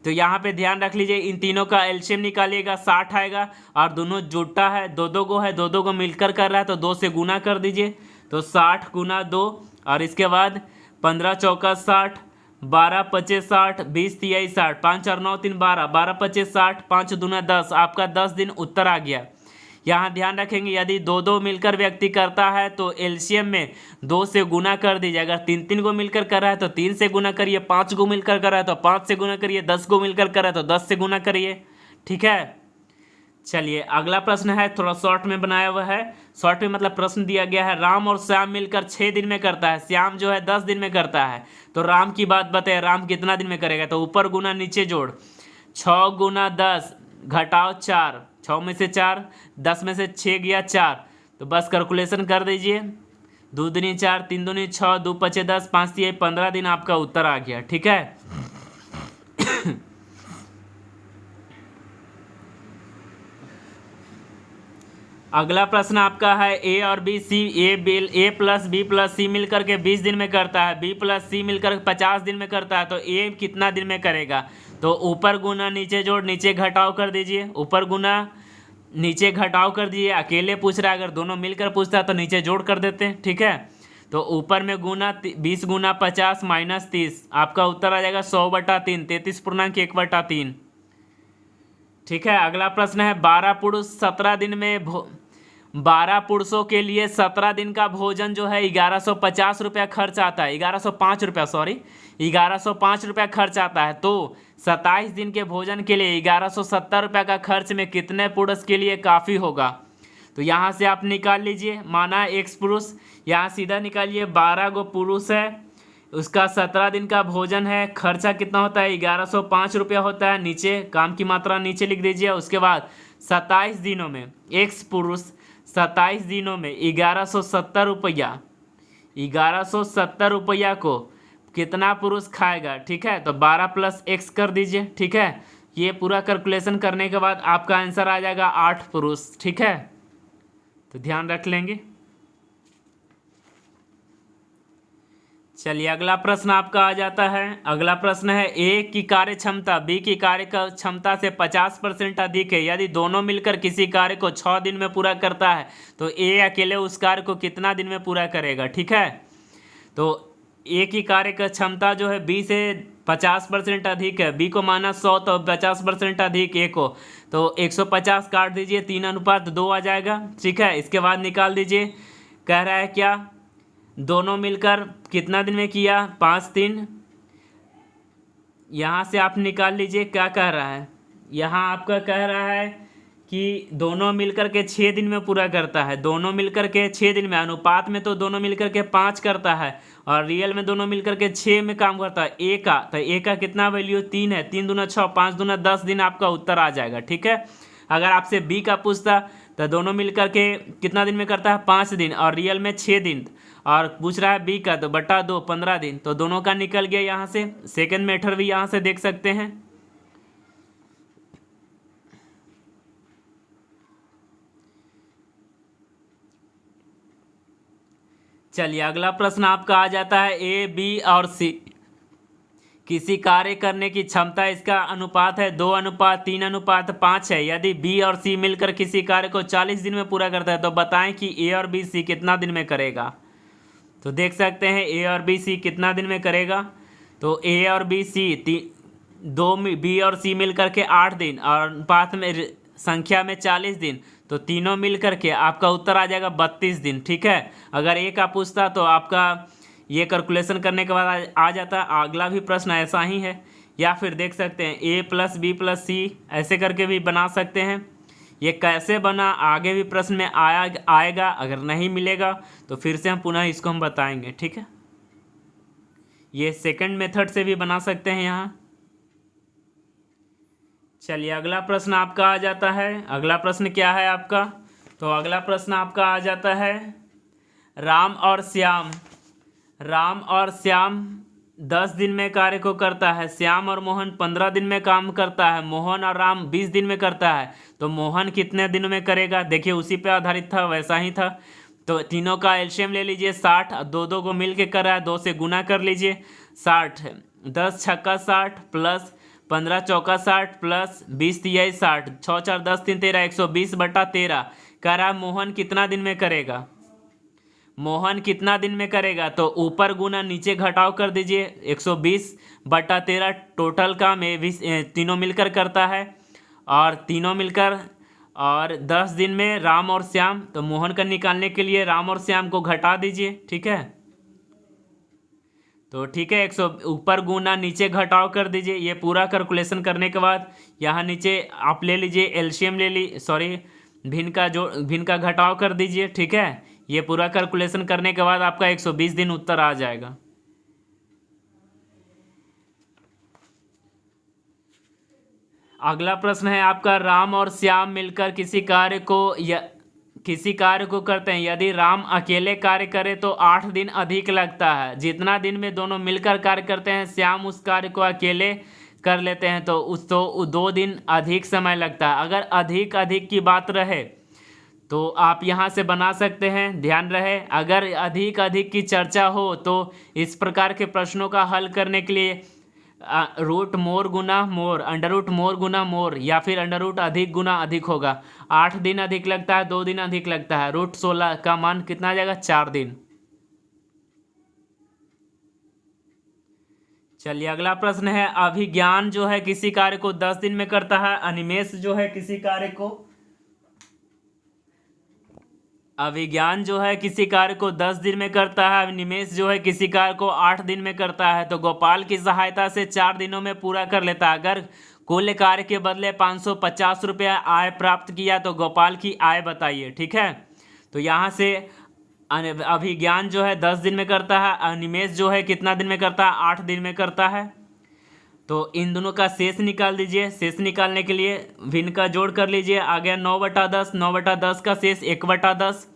तो यहाँ पे ध्यान रख लीजिए, इन तीनों का एलसीएम निकालिएगा, 60 आएगा, और दोनों जुटा है, दो दो को है, दो दो को मिलकर कर रहा है, तो 2 से गुना कर दीजिए। तो 60 गुना 2, और इसके बाद 15 चौका 60, 12 25 60, 20 तिहाई 60, 5 और 9 3 12, 12 25 60, 5 दूना 10, आपका 10 दिन उत्तर आ गया। यहाँ ध्यान रखेंगे, यदि दो दो मिलकर व्यक्ति करता है तो एलसीएम में 2 से गुना कर दीजिए। अगर 3 3 को मिलकर कर रहा है तो 3 से गुना करिए, 5 को मिलकर कर रहा है तो 5 से गुना करिए, 10 को मिलकर कर रहा है तो 10 से गुना करिए। ठीक है। चलिए अगला प्रश्न है, थोड़ा शॉर्ट में बनाया हुआ है। शॉर्ट में मतलब प्रश्न दिया गया है, राम और श्याम मिलकर 6 दिन में करता है, श्याम जो है 10 दिन में करता है। तो राम की बात बताए, राम कितना दिन में करेगा? तो ऊपर गुना नीचे जोड़, 6 गुना 10 घटाओ 4, 6 में से 4, 10 में से 6 गया 4, तो बस कैलकुलेशन कर दीजिए। 2 दूनी 4, 3 दूनी 6, 2 पचे 10, 5 तिहाई 15 दिन आपका उत्तर आ गया। ठीक है। अगला प्रश्न आपका है, ए और बी सी, ए प्लस बी प्लस सी मिलकर के 20 दिन में करता है, बी प्लस सी मिलकर 50 दिन में करता है, तो ए कितना दिन में करेगा? तो ऊपर गुना नीचे जोड़, नीचे घटाव कर दीजिए। ऊपर गुना नीचे घटाव कर दीजिए, अकेले पूछ रहा है, अगर दोनों मिलकर पूछता है तो नीचे जोड़ कर देते हैं। ठीक है। तो ऊपर में गुना 20 गुना 50 माइनस 30, आपका उत्तर आ जाएगा 100/3, 33.1/3। ठीक है। अगला प्रश्न है, 12 पुरुष 17 दिन में 12 पुरुषों के लिए 17 दिन का भोजन जो है 1150 रुपया खर्च आता है, 1105 रुपया, सॉरी 1105 रुपया खर्च आता है। तो 27 दिन के भोजन के लिए 1170 रुपया का खर्च में कितने पुरुष के लिए काफ़ी होगा? तो यहाँ से आप निकाल लीजिए, माना x पुरुष, यहाँ सीधा निकालिए, 12 गो पुरुष है, उसका 17 दिन का भोजन है, खर्चा कितना होता है? 1105 रुपया होता है। नीचे काम की मात्रा नीचे लिख दीजिए। उसके बाद 27 दिनों में x पुरुष 27 दिनों में 1170 रुपया, 1170 रुपया को कितना पुरुष खाएगा? ठीक है। तो 12 + x कर दीजिए। ठीक है। ये पूरा कैलकुलेशन करने के बाद आपका आंसर आ जाएगा 8 पुरुष। ठीक है। तो ध्यान रख लेंगे। चलिए अगला प्रश्न आपका आ जाता है। अगला प्रश्न है, ए की कार्य क्षमता बी की कार्य क्षमता से 50% अधिक है, यदि दोनों मिलकर किसी कार्य को 6 दिन में पूरा करता है तो ए अकेले उस कार्य को कितना दिन में पूरा करेगा? ठीक है। तो ए की कार्य का क्षमता जो है बी से 50% अधिक है, बी को माना 100, तो 50% अधिक ए को, तो 150 काट दीजिए, 3:2 आ जाएगा। ठीक है। इसके बाद निकाल दीजिए, कह रहा है क्या, दोनों मिलकर कितना दिन में किया? 5 दिन। यहाँ से आप निकाल लीजिए, क्या कह रहा है, यहाँ आपका कह रहा है कि दोनों मिलकर के 6 दिन में पूरा करता है। दोनों मिलकर के 6 दिन में, अनुपात में तो दोनों मिलकर के 5 करता है, और रियल में दोनों मिलकर के 6 में काम करता है। ए का, तो ए का कितना वैल्यू? 3 है, 3 दूना 6, 5 दूना 10 दिन आपका उत्तर आ जाएगा। ठीक है। अगर आपसे बी का पूछता तो दोनों मिलकर के कितना दिन में करता है? 5 दिन, और रियल में 6 दिन, और पूछ रहा है बी का, तो बटा 2 15 दिन, तो दोनों का निकल गया। यहाँ से सेकंड मेथड भी यहाँ से देख सकते हैं। चलिए अगला प्रश्न आपका आ जाता है, ए बी और सी किसी कार्य करने की क्षमता इसका अनुपात है 2:3:5 है। यदि बी और सी मिलकर किसी कार्य को 40 दिन में पूरा करता है तो बताएं कि ए और बी सी कितना दिन में करेगा। तो देख सकते हैं ए और बी सी कितना दिन में करेगा। तो ए और बी सी दो बी और सी मिल करके 8 दिन और अनुपात में संख्या में 40 दिन, तो तीनों मिल करके आपका उत्तर आ जाएगा 32 दिन। ठीक है, अगर ए का पूछता तो आपका ये कैलकुलेशन करने के बाद आ जाता। अगला भी प्रश्न ऐसा ही है, या फिर देख सकते हैं ए प्लस बी प्लस सी ऐसे करके भी बना सकते हैं। ये कैसे बना आगे भी प्रश्न में आएगा, अगर नहीं मिलेगा तो फिर से हम पुनः इसको हम बताएंगे। ठीक है, ये सेकंड मेथड से भी बना सकते हैं यहाँ। चलिए अगला प्रश्न आपका आ जाता है। अगला प्रश्न क्या है आपका? तो अगला प्रश्न आपका आ जाता है राम और श्याम 10 दिन में कार्य को करता है, श्याम और मोहन 15 दिन में काम करता है, मोहन और राम 20 दिन में करता है, तो मोहन कितने दिन में करेगा? देखिए उसी पे आधारित था, वैसा ही था। तो तीनों का एलसीएम ले लीजिए 60, दो दो को मिल के कर रहा है, 2 से गुना कर लीजिए 60, 10 छक्का 60 प्लस 15 चौका 60 प्लस 20 तिहाई 60, 6 4 10 3 13 120/13 कह रहा है मोहन कितना दिन में करेगा? मोहन कितना दिन में करेगा? तो ऊपर गुना नीचे घटाव कर दीजिए 120/13 टोटल काम तीनों मिलकर करता है, और तीनों मिलकर और 10 दिन में राम और श्याम, तो मोहन का निकालने के लिए राम और श्याम को घटा दीजिए। ठीक है, तो ठीक है 100 ऊपर गुना नीचे घटाव कर दीजिए। ये पूरा कैलकुलेशन करने के बाद यहाँ नीचे आप ले लीजिए एलसीएम भिन्न का घटाव कर दीजिए। ठीक है, ये पूरा कैलकुलेशन करने के बाद आपका 120 दिन उत्तर आ जाएगा। अगला प्रश्न है आपका राम और श्याम मिलकर किसी कार्य को करते हैं। यदि राम अकेले कार्य करे तो 8 दिन अधिक लगता है। जितना दिन में दोनों मिलकर कार्य करते हैं श्याम उस कार्य को अकेले कर लेते हैं तो 2 दिन अधिक समय लगता है। अगर अधिक की बात रहे तो आप यहाँ से बना सकते हैं। ध्यान रहे, अगर अधिक की चर्चा हो तो इस प्रकार के प्रश्नों का हल करने के लिए रूट मोर गुना मोर, अंडर रूट मोर गुना मोर, या फिर अंडर रूट अधिक गुना अधिक होगा। 8 दिन अधिक लगता है, 2 दिन अधिक लगता है, रूट 16 का मान कितना आ जाएगा? 4 दिन। चलिए अगला प्रश्न है अभिज्ञान जो है किसी कार्य को 10 दिन में करता है, अनिमेष जो है किसी कार्य को 10 दिन में करता है, निमेश जो है किसी कार्य को 8 दिन में करता है, तो गोपाल की सहायता से 4 दिनों में पूरा कर लेता है। अगर कुल कार्य के बदले 550 रुपया आय प्राप्त किया तो गोपाल की आय बताइए। ठीक है, तो यहाँ से अभिज्ञान जो है 10 दिन में करता है, अनिमेश जो है कितना दिन में करता है? 8 दिन में करता है। तो इन दोनों का शेष निकाल दीजिए। शेष निकालने के लिए भिन्न का जोड़ कर लीजिए। आ गया 9/10, 9/10 का शेष 1/10,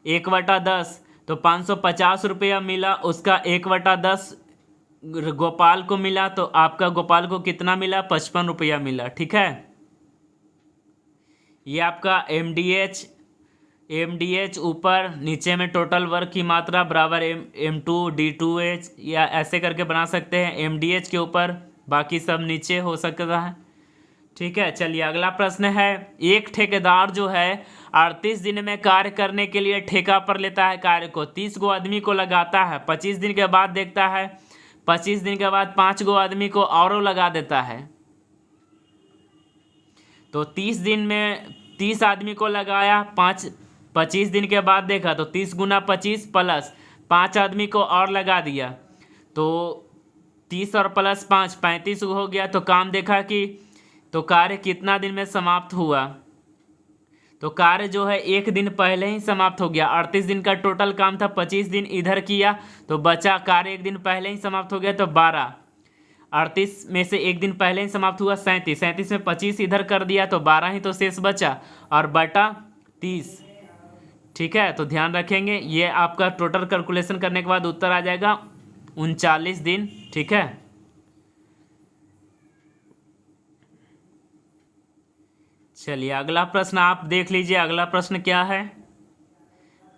1/10 तो 550 रुपया मिला, उसका 1/10 गोपाल को मिला, तो आपका गोपाल को कितना मिला? 55 रुपया मिला। ठीक है, ये आपका एमडीएच ऊपर नीचे में टोटल वर्क की मात्रा बराबर M2D2H, या ऐसे करके बना सकते हैं। एमडीएच के ऊपर बाकी सब नीचे हो सकता है। ठीक है, चलिए अगला प्रश्न है एक ठेकेदार जो है 38 दिन में कार्य करने के लिए ठेका पर लेता है कार्य को, 30 गो आदमी को लगाता है, 25 दिन के बाद देखता है 25 दिन के बाद 5 गो आदमी को और लगा देता है। तो 30 दिन में 30 आदमी को लगाया, 25 दिन के बाद देखा तो 30 गुना 25 प्लस 5 आदमी को और लगा दिया, तो 30 और प्लस 5 35 हो गया। तो काम देखा कि तो कार्य कितना दिन में समाप्त हुआ? तो कार्य जो है 1 दिन पहले ही समाप्त हो गया। 38 दिन का टोटल काम था, 25 दिन इधर किया तो बचा कार्य 1 दिन पहले ही समाप्त हो गया, तो 12। 38 में से 1 दिन पहले ही समाप्त हुआ 37, 37 में 25 इधर कर दिया तो 12 ही तो शेष बचा, और बटा 30। ठीक है, तो ध्यान रखेंगे ये आपका टोटल कैलकुलेशन करने के बाद उत्तर आ जाएगा 39 दिन। ठीक है, चलिए अगला प्रश्न आप देख लीजिए। अगला प्रश्न क्या है?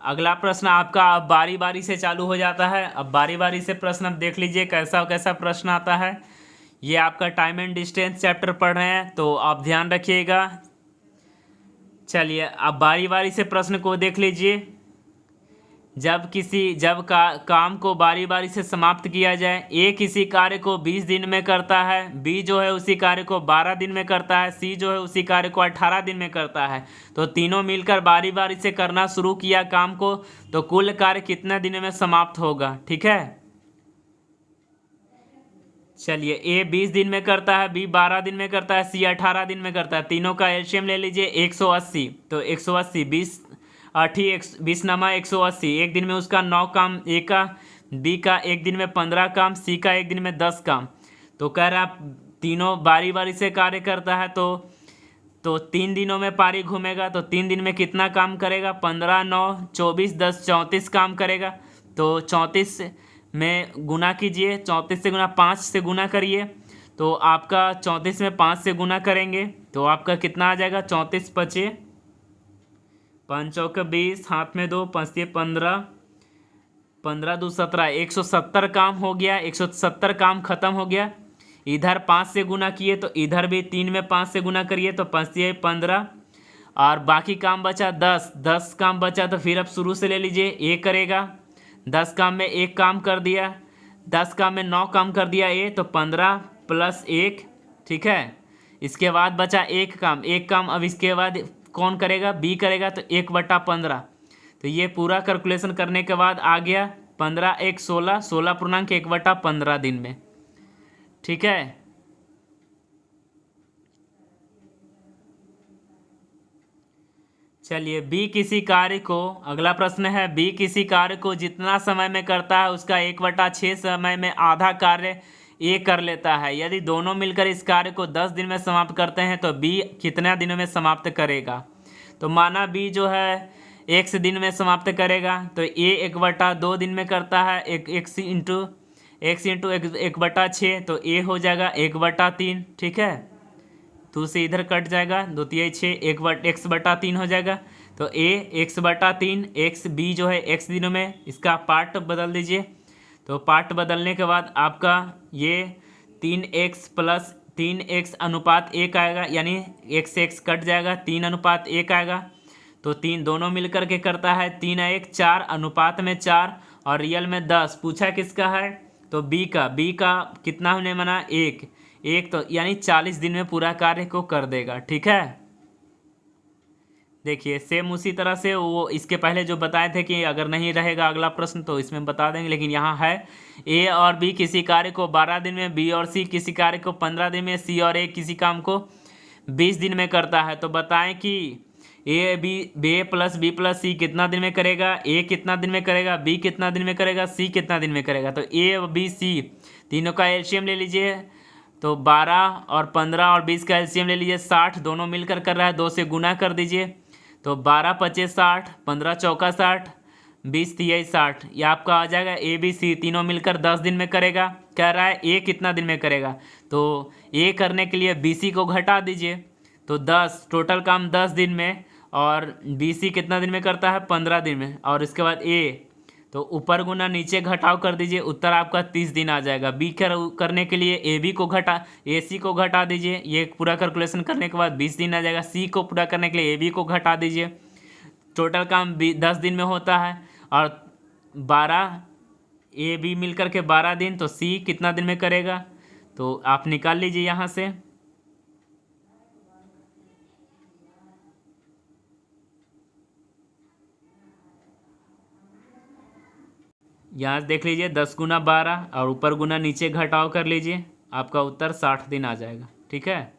अगला प्रश्न आपका अब बारी बारी से चालू हो जाता है। अब बारी बारी से प्रश्न अब देख लीजिए कैसा कैसा प्रश्न आता है। ये आपका टाइम एंड डिस्टेंस चैप्टर पढ़ रहे हैं तो आप ध्यान रखिएगा। चलिए अब बारी बारी से प्रश्न को देख लीजिए। काम को बारी बारी से समाप्त किया जाए। ए किसी कार्य को 20 दिन में करता है, बी जो है उसी कार्य को 12 दिन में करता है, सी जो है उसी कार्य को 18 दिन में करता है। तो तीनों मिलकर बारी बारी से करना शुरू किया काम को, तो कुल कार्य कितने दिन में समाप्त होगा। ठीक है, चलिए ए 20 दिन में करता है, बी 12 दिन में करता है, सी 18 दिन में करता है। तीनों का एलसीएम ले लीजिए 180। तो 180 20 आठी 20 नमा 180। एक दिन में उसका 9 काम, ए का बी का एक दिन में 15 काम, सी का एक दिन में 10 काम। तो कह रहा तीनों बारी बारी से कार्य करता है तो 3 दिनों में पारी घूमेगा। तो 3 दिन में कितना काम करेगा, 15 9 24 10 34 काम करेगा। तो 34 में गुना कीजिए, 34 से गुना 5 से गुना करिए। तो आपका 34 में 5 से गुना करेंगे तो आपका कितना आ जाएगा, 34 पचे 5 चौक 20, हाथ में 2 5 15, 15 2 17, 170 काम हो गया। 170 काम खत्म हो गया। इधर 5 से गुना किए तो इधर भी 3 में 5 से गुना करिए तो 5 15, और बाकी काम बचा 10 काम बचा। तो फिर अब शुरू से ले लीजिए, ए करेगा 10 काम में एक काम कर दिया, 10 काम में 9 काम कर दिया ए, तो 15 + 1। ठीक है, इसके बाद बचा एक काम। अब इसके बाद कौन करेगा, बी करेगा। तो 1/15। तो ये पूरा कैलकुलेशन करने के बाद आ गया 15 1 16, 16.1/15 दिन में। ठीक है, चलिए बी किसी कार्य को, अगला प्रश्न है, बी किसी कार्य को जितना समय में करता है उसका 1/6 समय में आधा कार्य ए कर लेता है। यदि दोनों मिलकर इस कार्य को 10 दिन में समाप्त करते हैं तो बी कितने दिनों में समाप्त करेगा। तो माना बी जो है x दिन में समाप्त करेगा तो ए 1/2 दिन में करता है, x इंटू 1/6, तो ए हो जाएगा 1/3। ठीक है, 2 से इधर कट जाएगा, 2 तिहाई 6, x/3 हो जाएगा। तो a x/3, x b जो है x दिनों में, इसका पार्ट बदल दीजिए। तो पार्ट बदलने के बाद आपका ये 3x + 3x अनुपात 1 आएगा, यानी x कट जाएगा, 3:1 आएगा। तो 3 दोनों मिलकर के करता है 3 1 4, अनुपात में 4 और रियल में 10। पूछा किसका है, तो बी का कितना होने मना, 1। तो यानी 40 दिन में पूरा कार्य को कर देगा। ठीक है, देखिए सेम उसी तरह से वो इसके पहले जो बताए थे कि अगर नहीं रहेगा अगला प्रश्न तो इसमें बता देंगे, लेकिन यहाँ है ए और बी किसी कार्य को 12 दिन में, बी और सी किसी कार्य को 15 दिन में, सी और ए किसी काम को 20 दिन में करता है। तो बताएं कि ए + बी + सी कितना दिन में करेगा, ए कितना दिन में करेगा, बी कितना दिन में करेगा, सी कितना दिन में करेगा। तो ए बी सी तीनों का एलसीएम ले लीजिए। तो 12 और 15 और 20 का एलसीएम ले लीजिए, 60 दोनों मिलकर कर रहा है, 2 से गुना कर दीजिए। तो 12 25 60, 15 चौका 60, 20 तिहाई 60। ये आपका आ जाएगा ए बी सी तीनों मिलकर 10 दिन में करेगा। कह रहा है ए कितना दिन में करेगा, तो ए करने के लिए बी सी को घटा दीजिए। तो 10 टोटल काम 10 दिन में, और बी सी कितना दिन में करता है, 15 दिन में। और इसके बाद ए, तो ऊपर गुना नीचे घटाव कर दीजिए, उत्तर आपका 30 दिन आ जाएगा। बी करने के लिए ए सी को घटा दीजिए, ये पूरा कैलकुलेशन करने के बाद 20 दिन आ जाएगा। सी को पूरा करने के लिए ए बी को घटा दीजिए, टोटल काम 10 दिन में होता है। और 12 ए बी मिलकर के 12 दिन, तो सी कितना दिन में करेगा, तो आप निकाल लीजिए यहाँ से। यहाँ से देख लीजिए 10 गुना 12 और ऊपर गुना नीचे घटाव कर लीजिए, आपका उत्तर 60 दिन आ जाएगा। ठीक है,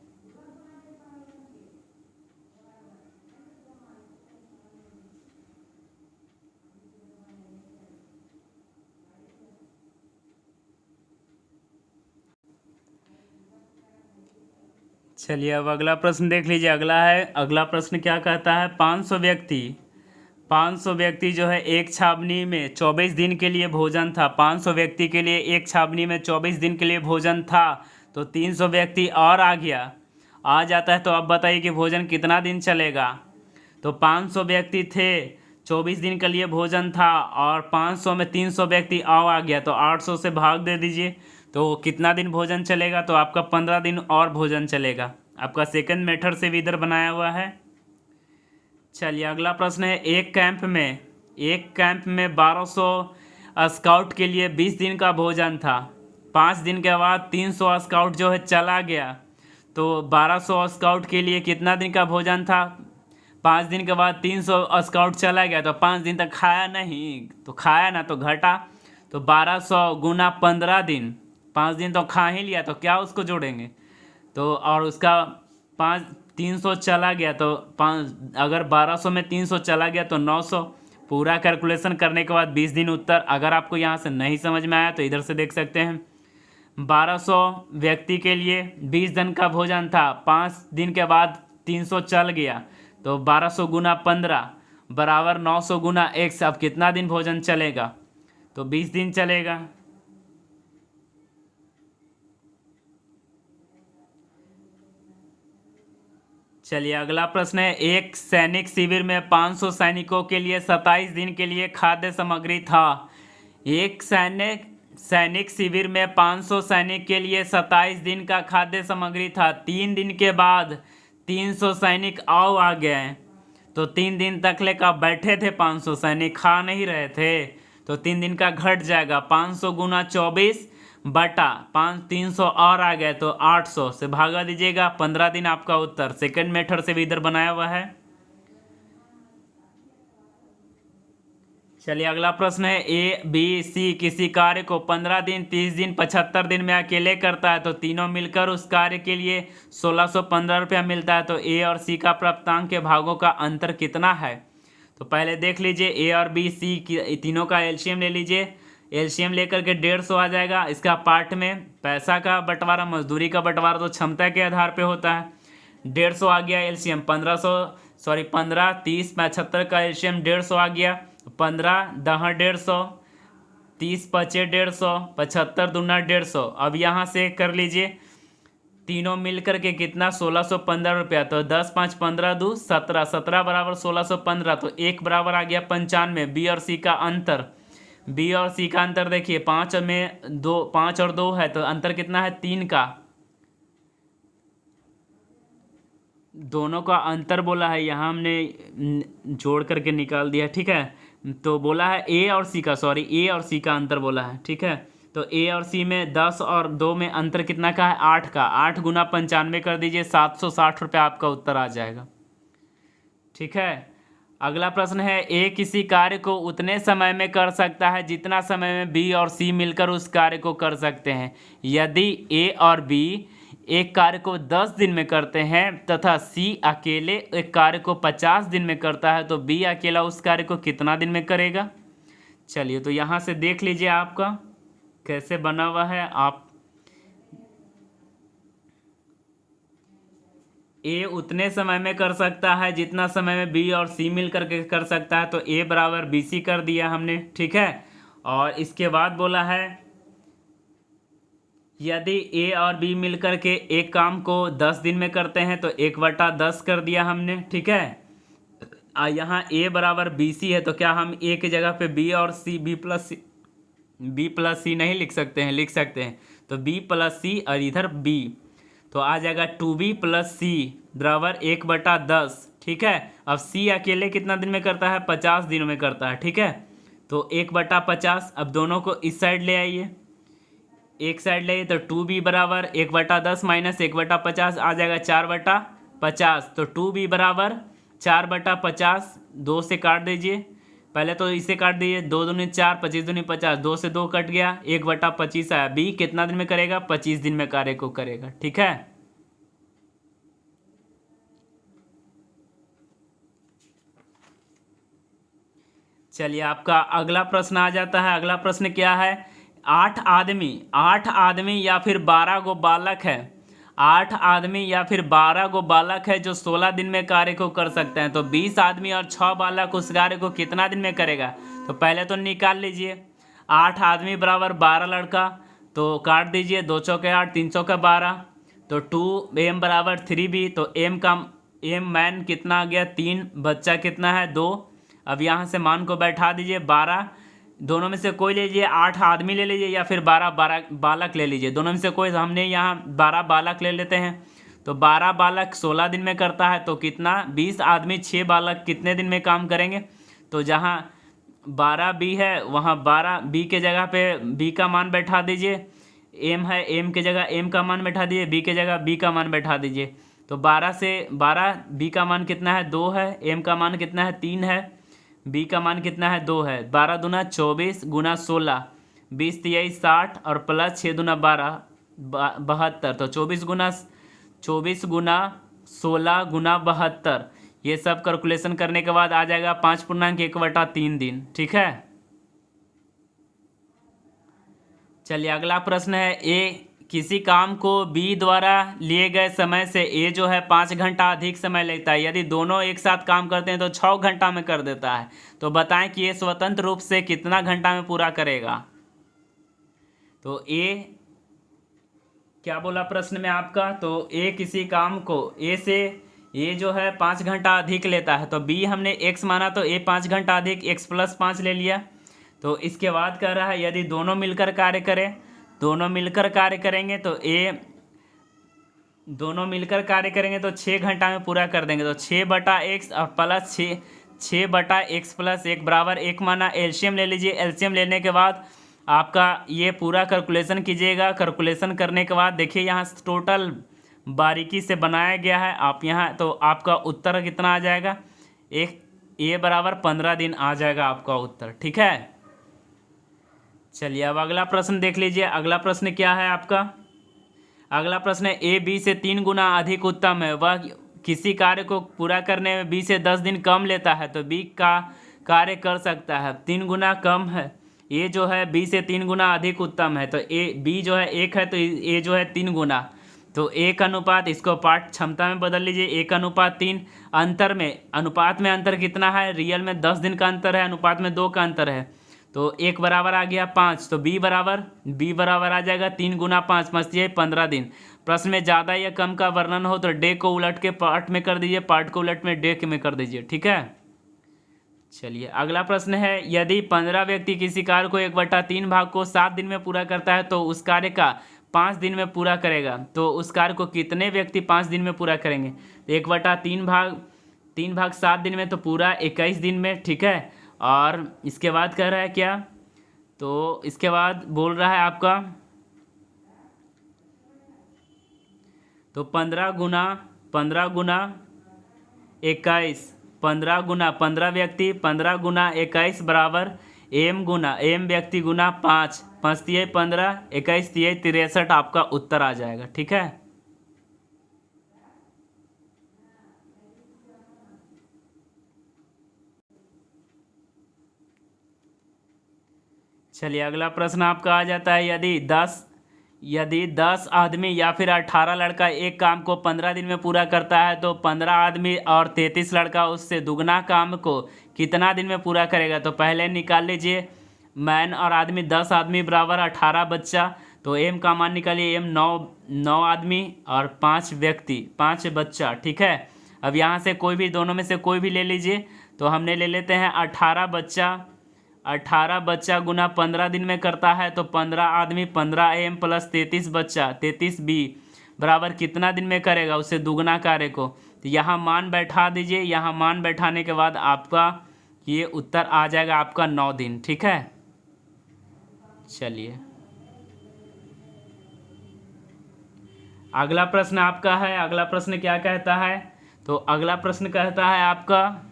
चलिए अब अगला प्रश्न देख लीजिए। अगला प्रश्न क्या कहता है, 500 व्यक्ति जो है एक छावनी में 24 दिन के लिए भोजन था। 500 व्यक्ति के लिए एक छावनी में 24 दिन के लिए भोजन था। तो 300 व्यक्ति और आ जाता है। तो अब बताइए कि भोजन कितना दिन चलेगा। तो 500 व्यक्ति थे 24 दिन के लिए भोजन था और 500 में 300 व्यक्ति आ गया तो 800 से भाग दे दीजिए। तो कितना दिन भोजन चलेगा? तो आपका 15 दिन और भोजन चलेगा। आपका सेकंड मेथड से भी इधर बनाया हुआ है। चलिए अगला प्रश्न है, एक कैंप में 1200 स्काउट के लिए 20 दिन का भोजन था। 5 दिन के बाद 300 स्काउट जो है चला गया, तो 1200 स्काउट के लिए कितना दिन का भोजन था? 5 दिन के बाद 300 स्काउट चला गया तो 5 दिन तक खाया नहीं, तो खाया ना तो घटा। तो 1200 गुना 15 दिन, 5 दिन तो खा ही लिया, तो क्या उसको जोड़ेंगे? तो और उसका 300 चला गया तो 5, अगर 1200 में 300 चला गया तो 900। पूरा कैलकुलेशन करने के बाद 20 दिन उत्तर। अगर आपको यहाँ से नहीं समझ में आया तो इधर से देख सकते हैं। 1200 व्यक्ति के लिए 20 दिन का भोजन था, 5 दिन के बाद 300 चल गया, तो 1200 गुना 15 बराबर 900 गुना 1। अब कितना दिन भोजन चलेगा? तो 20 दिन चलेगा। चलिए अगला प्रश्न है, एक सैनिक शिविर में 500 सैनिकों के लिए 27 दिन के लिए खाद्य सामग्री था। एक सैनिक शिविर में 500 सैनिक के लिए 27 दिन का खाद्य सामग्री था। 3 दिन के बाद 300 सैनिक आ गए, तो 3 दिन तक ले का बैठे थे 500 सैनिक, खा नहीं रहे थे, तो 3 दिन का घट जाएगा। 500 गुना 24 बटा 300 और आ गए तो 800 से भागा दीजिएगा। 15 दिन आपका उत्तर। सेकंड मेथड से भी इधर बनाया हुआ है। चलिए अगला प्रश्न है, ए बी सी किसी कार्य को 15 दिन, 30 दिन, 75 दिन में अकेले करता है, तो तीनों मिलकर उस कार्य के लिए 1615 रुपया मिलता है। तो ए और सी का प्राप्तांक के भागों का अंतर कितना है? तो पहले देख लीजिए, ए और बी सी की तीनों का एलसीएम ले लीजिए। एलसीएम लेकर के 150 आ जाएगा। इसका पार्ट में पैसा का बंटवारा, मजदूरी का बंटवारा तो क्षमता के आधार पे होता है। 150 आ गया एलसीएम। 15 30 75 का एलसीएम 150 आ गया। 15 10 150, 30 पचे 150, 75 दूना 150। अब यहाँ से कर लीजिए, तीनों मिल करके कितना? 1615 रुपया। तो 10 5 15 2 17, 17 बराबर 1615। तो एक बराबर आ गया 95। बी और सी का अंतर, बी और सी का अंतर देखिए, 5 में 2, 5 और 2 है, तो अंतर कितना है? 3 का। दोनों का अंतर बोला है, यहाँ हमने जोड़ करके निकाल दिया, ठीक है। तो बोला है ए और सी का, सॉरी ए और सी का अंतर बोला है, ठीक है। तो ए और सी में 10 और 2 में अंतर कितना का है? 8 का। 8 गुना 95 कर दीजिए, 760 रुपये आपका उत्तर आ जाएगा, ठीक है। अगला प्रश्न है, ए किसी कार्य को उतने समय में कर सकता है जितना समय में बी और सी मिलकर उस कार्य को कर सकते हैं। यदि ए और बी एक कार्य को 10 दिन में करते हैं तथा सी अकेले एक कार्य को 50 दिन में करता है, तो बी अकेला उस कार्य को कितना दिन में करेगा? चलिए तो यहाँ से देख लीजिए आपका कैसे बना हुआ है। आप ए उतने समय में कर सकता है जितना समय में बी और सी मिल करके कर सकता है, तो ए बराबर बी सी कर दिया हमने, ठीक है। और इसके बाद बोला है, यदि ए और बी मिलकर के एक काम को 10 दिन में करते हैं तो 1/10 कर दिया हमने, ठीक है। यहाँ ए बराबर बी सी है, तो क्या हम ए की जगह पे बी और सी बी प्लस सी नहीं लिख सकते हैं? लिख सकते हैं। तो बी प्लस सी और इधर बी, तो आ जाएगा 2b प्लस सी बराबर 1/10, ठीक है। अब सी अकेले कितना दिन में करता है? 50 दिनों में करता है, ठीक है। तो 1/50। अब दोनों को इस साइड ले आइए, एक साइड ले, तो 2b बराबर 1/10 माइनस 1/50 आ जाएगा 4/50। तो 2b बराबर 4/50, 2 से काट दीजिए। पहले तो इसे काट दीजिए, 2 दूनी 4, 25 दूनी 50, 2 से 2 कट गया, 1/25 आया। बी कितना दिन में करेगा? 25 दिन में कार्य को करेगा, ठीक है। चलिए आपका अगला प्रश्न आ जाता है। अगला प्रश्न क्या है? 8 आदमी या फिर 12 गो बालक है। 8 आदमी या फिर 12 गो बालक है जो 16 दिन में कार्य को कर सकते हैं, तो 20 आदमी और 6 बालक उस कार्य को कितना दिन में करेगा? तो पहले तो निकाल लीजिए, 8 आदमी बराबर 12 लड़का, तो काट दीजिए, 2 चौके 8, 3 चौके 12, तो 2m बराबर 3b। तो m मैन कितना आ गया? 3, बच्चा कितना है? 2, अब यहाँ से मान को बैठा दीजिए 12, दोनों में से कोई ले लीजिए, 8 आदमी ले लीजिए या फिर 12 बालक ले लीजिए, दोनों में से कोई। हमने यहाँ 12 बालक ले लेते हैं। तो 12 बालक 16 दिन में करता है, तो कितना, 20 आदमी 6 बालक कितने दिन में काम करेंगे। तो जहाँ 12 बी है वहाँ 12 बी के जगह पे बी का मान बैठा दीजिए, एम है एम के जगह एम का मान बैठा दीजिए, बी के जगह बी का मान बैठा दीजिए। तो 12 से 12, बी का मान कितना है 2 है, एम का मान कितना है 3 है, बी का मान कितना है 2 है। 12 दूना 24 गुना 16, 20 तिहाई 60 और प्लस 6 दूना 12 72। तो 24 गुना 16 गुना 72, ये सब कैलकुलेशन करने के बाद आ जाएगा 5.1/3 दिन। ठीक है, चलिए अगला प्रश्न है, ए किसी काम को बी द्वारा लिए गए समय से ए जो है 5 घंटा अधिक समय लेता है। यदि दोनों एक साथ काम करते हैं तो 6 घंटा में कर देता है। तो बताएं कि ये स्वतंत्र रूप से कितना घंटा में पूरा करेगा। तो ए क्या बोला प्रश्न में आपका, तो ए किसी काम को ए से ए जो है 5 घंटा अधिक लेता है, तो बी हमने x माना तो ए 5 घंटा अधिक x + 5 ले लिया। तो इसके बाद कह रहा है यदि दोनों मिलकर कार्य करें, दोनों मिलकर कार्य करेंगे तो ए दोनों मिलकर कार्य करेंगे तो 6 घंटा में पूरा कर देंगे। तो 6/x और प्लस 6/x + 1 बराबर 1 माना। एलसीएम ले लीजिए, एलसीएम लेने के बाद आपका ये पूरा कैलकुलेशन कीजिएगा। कैलकुलेशन करने के बाद देखिए यहाँ टोटल बारीकी से बनाया गया है। आप यहाँ तो आपका उत्तर कितना आ जाएगा, ए बराबर 15 दिन आ जाएगा आपका उत्तर। ठीक है, चलिए अब अगला प्रश्न देख लीजिए। अगला प्रश्न क्या है आपका, अगला प्रश्न है, ए बी से 3 गुना अधिक उत्तम है। वह किसी कार्य को पूरा करने में बी से 10 दिन कम लेता है, तो बी का कार्य कर सकता है। 3 गुना कम है, ए जो है बी से 3 गुना अधिक उत्तम है। तो ए बी जो है 1 है तो ए जो है 3 गुना। तो 1 अनुपात, इसको पाठ क्षमता में बदल लीजिए, 1/3। अंतर में, अनुपात में अंतर कितना है, रियल में 10 दिन का अंतर है, अनुपात में 2 का अंतर है। तो 1 बराबर आ गया 5, तो बी बराबर आ जाएगा 3 गुना 5, मस्ती 15 दिन। प्रश्न में ज़्यादा या कम का वर्णन हो तो डे को उलट के पार्ट में कर दीजिए, पार्ट को उलट में डे के में कर दीजिए। ठीक है, चलिए अगला प्रश्न है, यदि 15 व्यक्ति किसी कार्य को 1/3 भाग को 7 दिन में पूरा करता है तो उस कार्य का 5 दिन में पूरा करेगा। तो उस कार्य को कितने व्यक्ति 5 दिन में पूरा करेंगे। 1/3 भाग 7 दिन में तो पूरा 21 दिन में। ठीक है, और इसके बाद कह रहा है क्या, तो इसके बाद बोल रहा है आपका, तो 15 गुना 21, 15 व्यक्ति 15 गुना 21 बराबर एम व्यक्ति गुना 5, 5 तिहाई 15, 21 तिहाई 63 आपका उत्तर आ जाएगा। ठीक है, चलिए अगला प्रश्न आपका आ जाता है, यदि 10 आदमी या फिर 18 लड़का एक काम को 15 दिन में पूरा करता है तो 15 आदमी और 33 लड़का उससे दुगना काम को कितना दिन में पूरा करेगा। तो पहले निकाल लीजिए, मैन और आदमी 10 आदमी बराबर 18 बच्चा। तो एम का मान निकालिए, एम 9 आदमी और 5 व्यक्ति 5 बच्चा। ठीक है, अब यहाँ से कोई भी, दोनों में से कोई भी ले लीजिए। तो हमने ले लेते हैं 18 बच्चा गुना 15 दिन में करता है, तो 15 आदमी 15 एम प्लस 33 बच्चा 33 बी बराबर कितना दिन में करेगा, उससे दुगना कार्य को। तो यहाँ मान बैठा दीजिए, यहाँ मान बैठाने के बाद आपका ये उत्तर आ जाएगा आपका 9 दिन। ठीक है, चलिए अगला प्रश्न आपका है। अगला प्रश्न क्या कहता है, तो अगला प्रश्न कहता है आपका,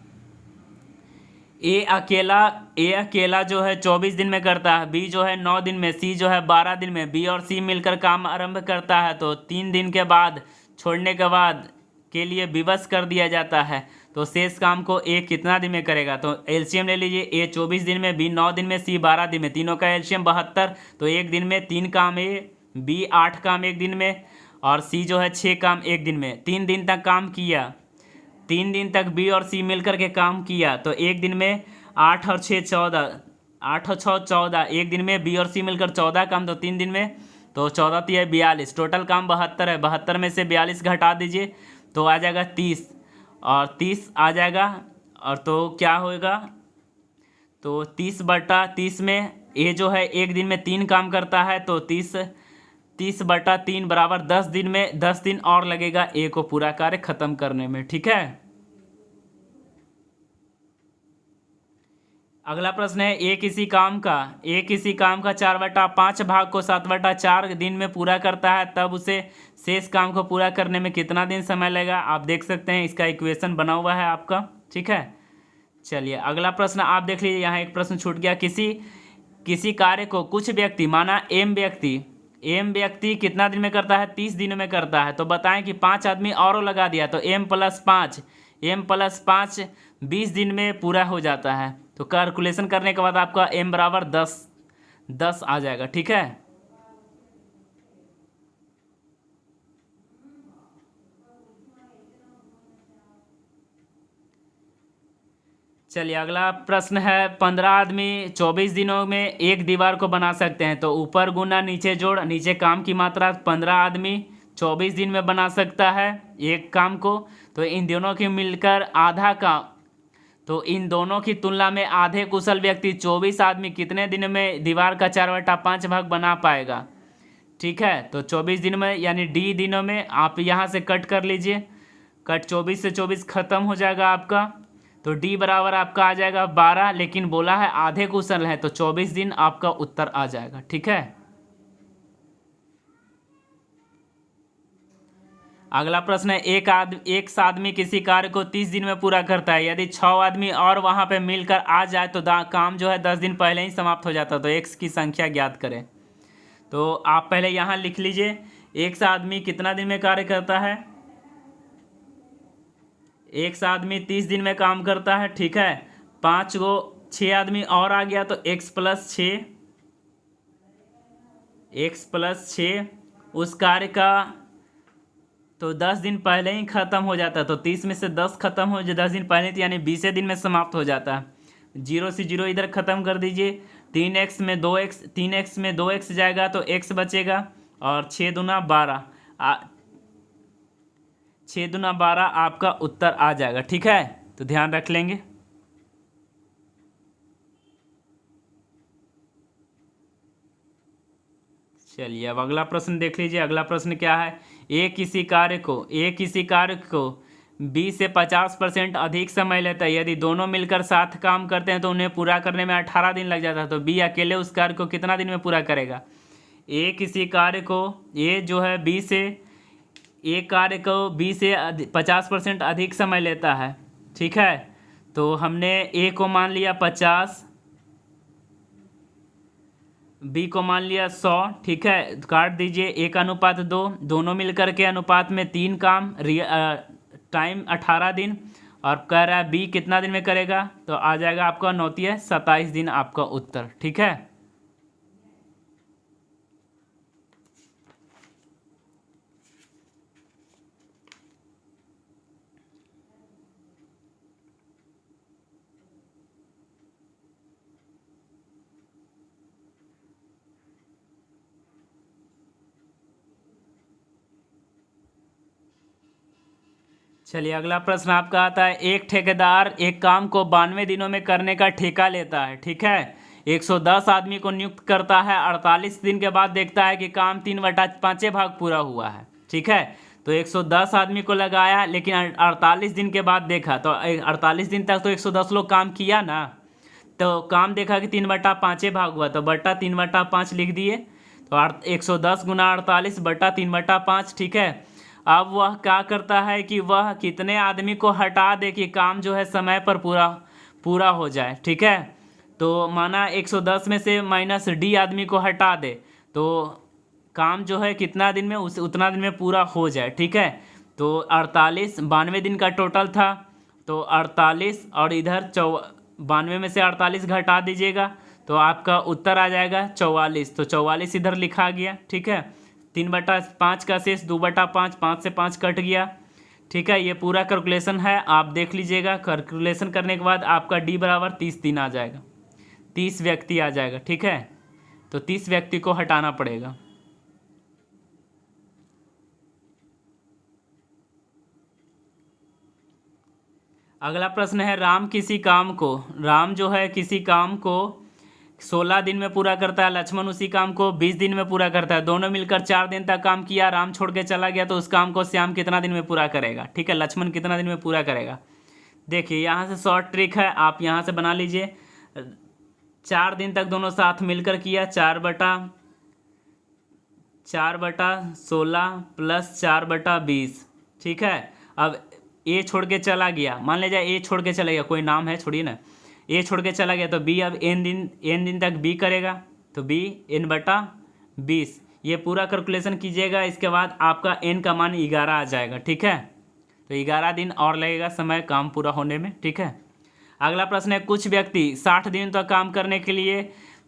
ए अकेला जो है 24 दिन में करता है, बी जो है 9 दिन में, सी जो है 12 दिन में। बी और सी मिलकर काम आरंभ करता है तो 3 दिन के बाद छोड़ने के बाद के लिए विवश कर दिया जाता है। तो शेष काम को ए कितना दिन में करेगा। तो एलसीएम ले लीजिए, ए 24 दिन में, बी 9 दिन में, सी 12 दिन में, तीनों का एलसीएम 72। तो 1 दिन में 3 काम ए, बी 8 काम 1 दिन में, और सी जो है 6 काम 1 दिन में। 3 दिन तक काम किया, 3 दिन तक बी और सी मिलकर के काम किया, तो 1 दिन में 8 और 6 14, 8 और 6 14, 1 दिन में बी और सी मिलकर 14 काम, तो 3 दिन में, तो 14 तिहाई 42, टोटल काम 72 है। 72 में से 42 घटा दीजिए तो आ जाएगा 30, और 30 आ जाएगा, और तो क्या होएगा, तो 30/30 में ये जो है एक दिन में 3 काम करता है, तो 30/3 बराबर 10 दिन में 10 दिन और लगेगा ए को पूरा कार्य खत्म करने में। ठीक है, अगला प्रश्न है एक किसी काम का 4/5 भाग को 7/4 दिन में पूरा करता है, तब उसे शेष काम को पूरा करने में कितना दिन समय लगेगा। आप देख सकते हैं इसका इक्वेशन बना हुआ है आपका। ठीक है, चलिए अगला प्रश्न आप देख लीजिए। यहाँ एक प्रश्न छूट गया। किसी किसी कार्य को कुछ व्यक्ति, माना एम व्यक्ति कितना दिन में करता है, 30 दिनों में करता है। तो बताएं कि 5 आदमी और लगा दिया तो m+5 20 दिन में पूरा हो जाता है। तो कैलकुलेशन करने के बाद आपका m बराबर 10 आ जाएगा। ठीक है, चलिए अगला प्रश्न है 15 आदमी 24 दिनों में एक दीवार को बना सकते हैं। तो ऊपर गुना नीचे जोड़, नीचे काम की मात्रा 15 आदमी 24 दिन में बना सकता है एक काम को। तो इन दोनों की मिलकर आधा काम, तो इन दोनों की तुलना में आधे कुशल व्यक्ति 24 आदमी कितने दिन में दीवार का 4/5 भाग बना पाएगा। ठीक है, तो 24 दिन में यानी डी दिनों में आप यहाँ से कट कर लीजिए। कट 24 से 24 खत्म हो जाएगा आपका। तो डी बराबर आपका आ जाएगा 12, लेकिन बोला है आधे कुशल है तो 24 दिन आपका उत्तर आ जाएगा। ठीक है, अगला प्रश्न है एक आदमी किसी कार्य को 30 दिन में पूरा करता है। यदि 6 आदमी और वहां पे मिलकर आ जाए तो काम जो है 10 दिन पहले ही समाप्त हो जाता है। तो एक्स की संख्या ज्ञात करें। तो आप पहले यहाँ लिख लीजिए एक आदमी कितना दिन में कार्य करता है। एक आदमी 30 दिन में काम करता है। ठीक है, 6 आदमी और आ गया तो x+6 उस कार्य का तो 10 दिन पहले ही खत्म हो जाता है। तो 30 में से 10 खत्म हो जाए 10 दिन पहले, तो यानी 20 दिन में समाप्त हो जाता है। 0 से 0 इधर खत्म कर दीजिए। 3x में 2x जाएगा तो x बचेगा, और 6 दूना 12 आपका उत्तर आ जाएगा। ठीक है, तो ध्यान रख लेंगे। चलिए अब अगला प्रश्न देख लीजिए। अगला प्रश्न क्या है। एक किसी कार्य को 20 से 50% अधिक समय लेता है। यदि दोनों मिलकर साथ काम करते हैं तो उन्हें पूरा करने में 18 दिन लग जाता है। तो बी अकेले उस कार्य को कितना दिन में पूरा करेगा। किसी कार्य को जो है 20 से 50% अधिक समय लेता है। ठीक है, तो हमने ए को मान लिया 50, बी को मान लिया 100। ठीक है, काट दीजिए 1:2, दोनों मिलकर के अनुपात में 3 काम, टाइम 18 दिन, और कह रहा है बी कितना दिन में करेगा। तो आ जाएगा आपका 9 27 दिन आपका उत्तर। ठीक है, चलिए अगला प्रश्न आपका आता है। एक ठेकेदार एक काम को 92 दिनों में करने का ठेका लेता है। ठीक है, 110 आदमी को नियुक्त करता है। 48 दिन के बाद देखता है कि काम 3/5 भाग पूरा हुआ है। ठीक है, तो 110 आदमी को लगाया, लेकिन 48 दिन के बाद देखा तो 48 दिन तक तो 110 लोग काम किया ना, तो काम देखा कि 3/5 भाग हुआ, तो बट्टा 3/5 लिख दिए। तो 110 गुना 48 बट्टा 3/5। ठीक है, अब वह क्या करता है कि वह कितने आदमी को हटा दे कि काम जो है समय पर पूरा हो जाए। ठीक है, तो माना 110 में से माइनस डी आदमी को हटा दे तो काम जो है कितना दिन में उतना दिन में पूरा हो जाए। ठीक है, तो 92 दिन का टोटल था। तो 48 और इधर 92 में से 48 घटा दीजिएगा तो आपका उत्तर आ जाएगा 44। तो 44 इधर लिखा गया। ठीक है, 3/5 का शेष 2/5, 5 से 5 कट गया। ठीक है, ये पूरा कैलकुलेशन है, आप देख लीजिएगा। कैलकुलेशन करने के बाद आपका डी बराबर 30 दिन आ जाएगा, 30 व्यक्ति आ जाएगा। ठीक है, तो 30 व्यक्ति को हटाना पड़ेगा। अगला प्रश्न है, राम जो है किसी काम को 16 दिन में पूरा करता है, लक्ष्मण उसी काम को 20 दिन में पूरा करता है। दोनों मिलकर 4 दिन तक काम किया, राम छोड़ के चला गया, तो उस काम को श्याम कितना दिन में पूरा करेगा? ठीक है, लक्ष्मण कितना दिन में पूरा करेगा? देखिए यहाँ से शॉर्ट ट्रिक है, आप यहाँ से बना लीजिए। 4 दिन तक दोनों साथ मिलकर किया, 4/16 प्लस 4/20। ठीक है, अब ए छोड़ के चला गया, मान लीजिए ए छोड़ के चला गया, कोई नाम है छोड़िए ना, ए छोड़ के चला गया तो बी अब एन दिन तक बी करेगा, तो बी n/20। ये पूरा कैलकुलेशन कीजिएगा, इसके बाद आपका एन का मान 11 आ जाएगा। ठीक है, तो 11 दिन और लगेगा समय काम पूरा होने में। ठीक है, अगला प्रश्न है, कुछ व्यक्ति 60 दिन तक काम करने के लिए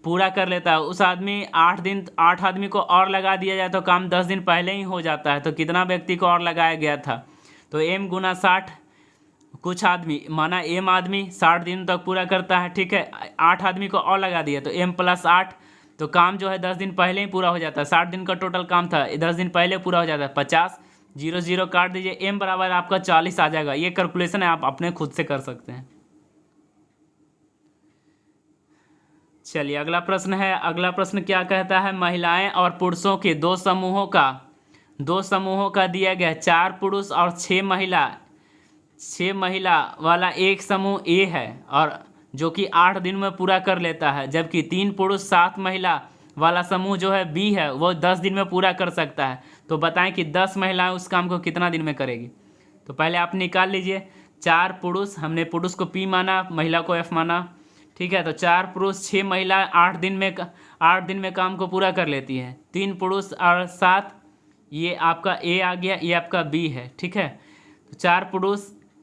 पूरा कर लेता है, उस आदमी 8 आदमी को और लगा दिया जाए तो काम 10 दिन पहले ही हो जाता है, तो कितना व्यक्ति को और लगाया गया था? तो m गुना 60, कुछ आदमी माना m आदमी 60 दिन तक पूरा करता है। ठीक है, 8 आदमी को और लगा दिया तो m + 8, तो काम जो है 10 दिन पहले ही पूरा हो जाता है। 60 दिन का टोटल काम था, 10 दिन पहले पूरा हो जाता है। 50, 0 0 काट दीजिए, m बराबर आपका 40 आ जाएगा। ये कैलकुलेशन है, आप अपने खुद से कर सकते हैं। चलिए अगला प्रश्न है, अगला प्रश्न क्या कहता है, महिलाएं और पुरुषों के दो समूहों का दिया गया 4 पुरुष और 6 महिला वाला एक समूह ए है, और जो कि 8 दिन में पूरा कर लेता है, जबकि 3 पुरुष 7 महिला वाला समूह जो है बी है, वो 10 दिन में पूरा कर सकता है। तो बताएं कि 10 महिलाएं उस काम को कितना दिन में करेगी? तो पहले आप निकाल लीजिए, 4 पुरुष, हमने पुरुष को पी माना, महिला को एफ माना। ठीक है, तो 4 पुरुष 6 महिला 8 दिन में काम को पूरा कर लेती है। 3 पुरुष और 7, ये आपका ए आ गया, ये आपका बी है। ठीक है, तो 4 पुरुष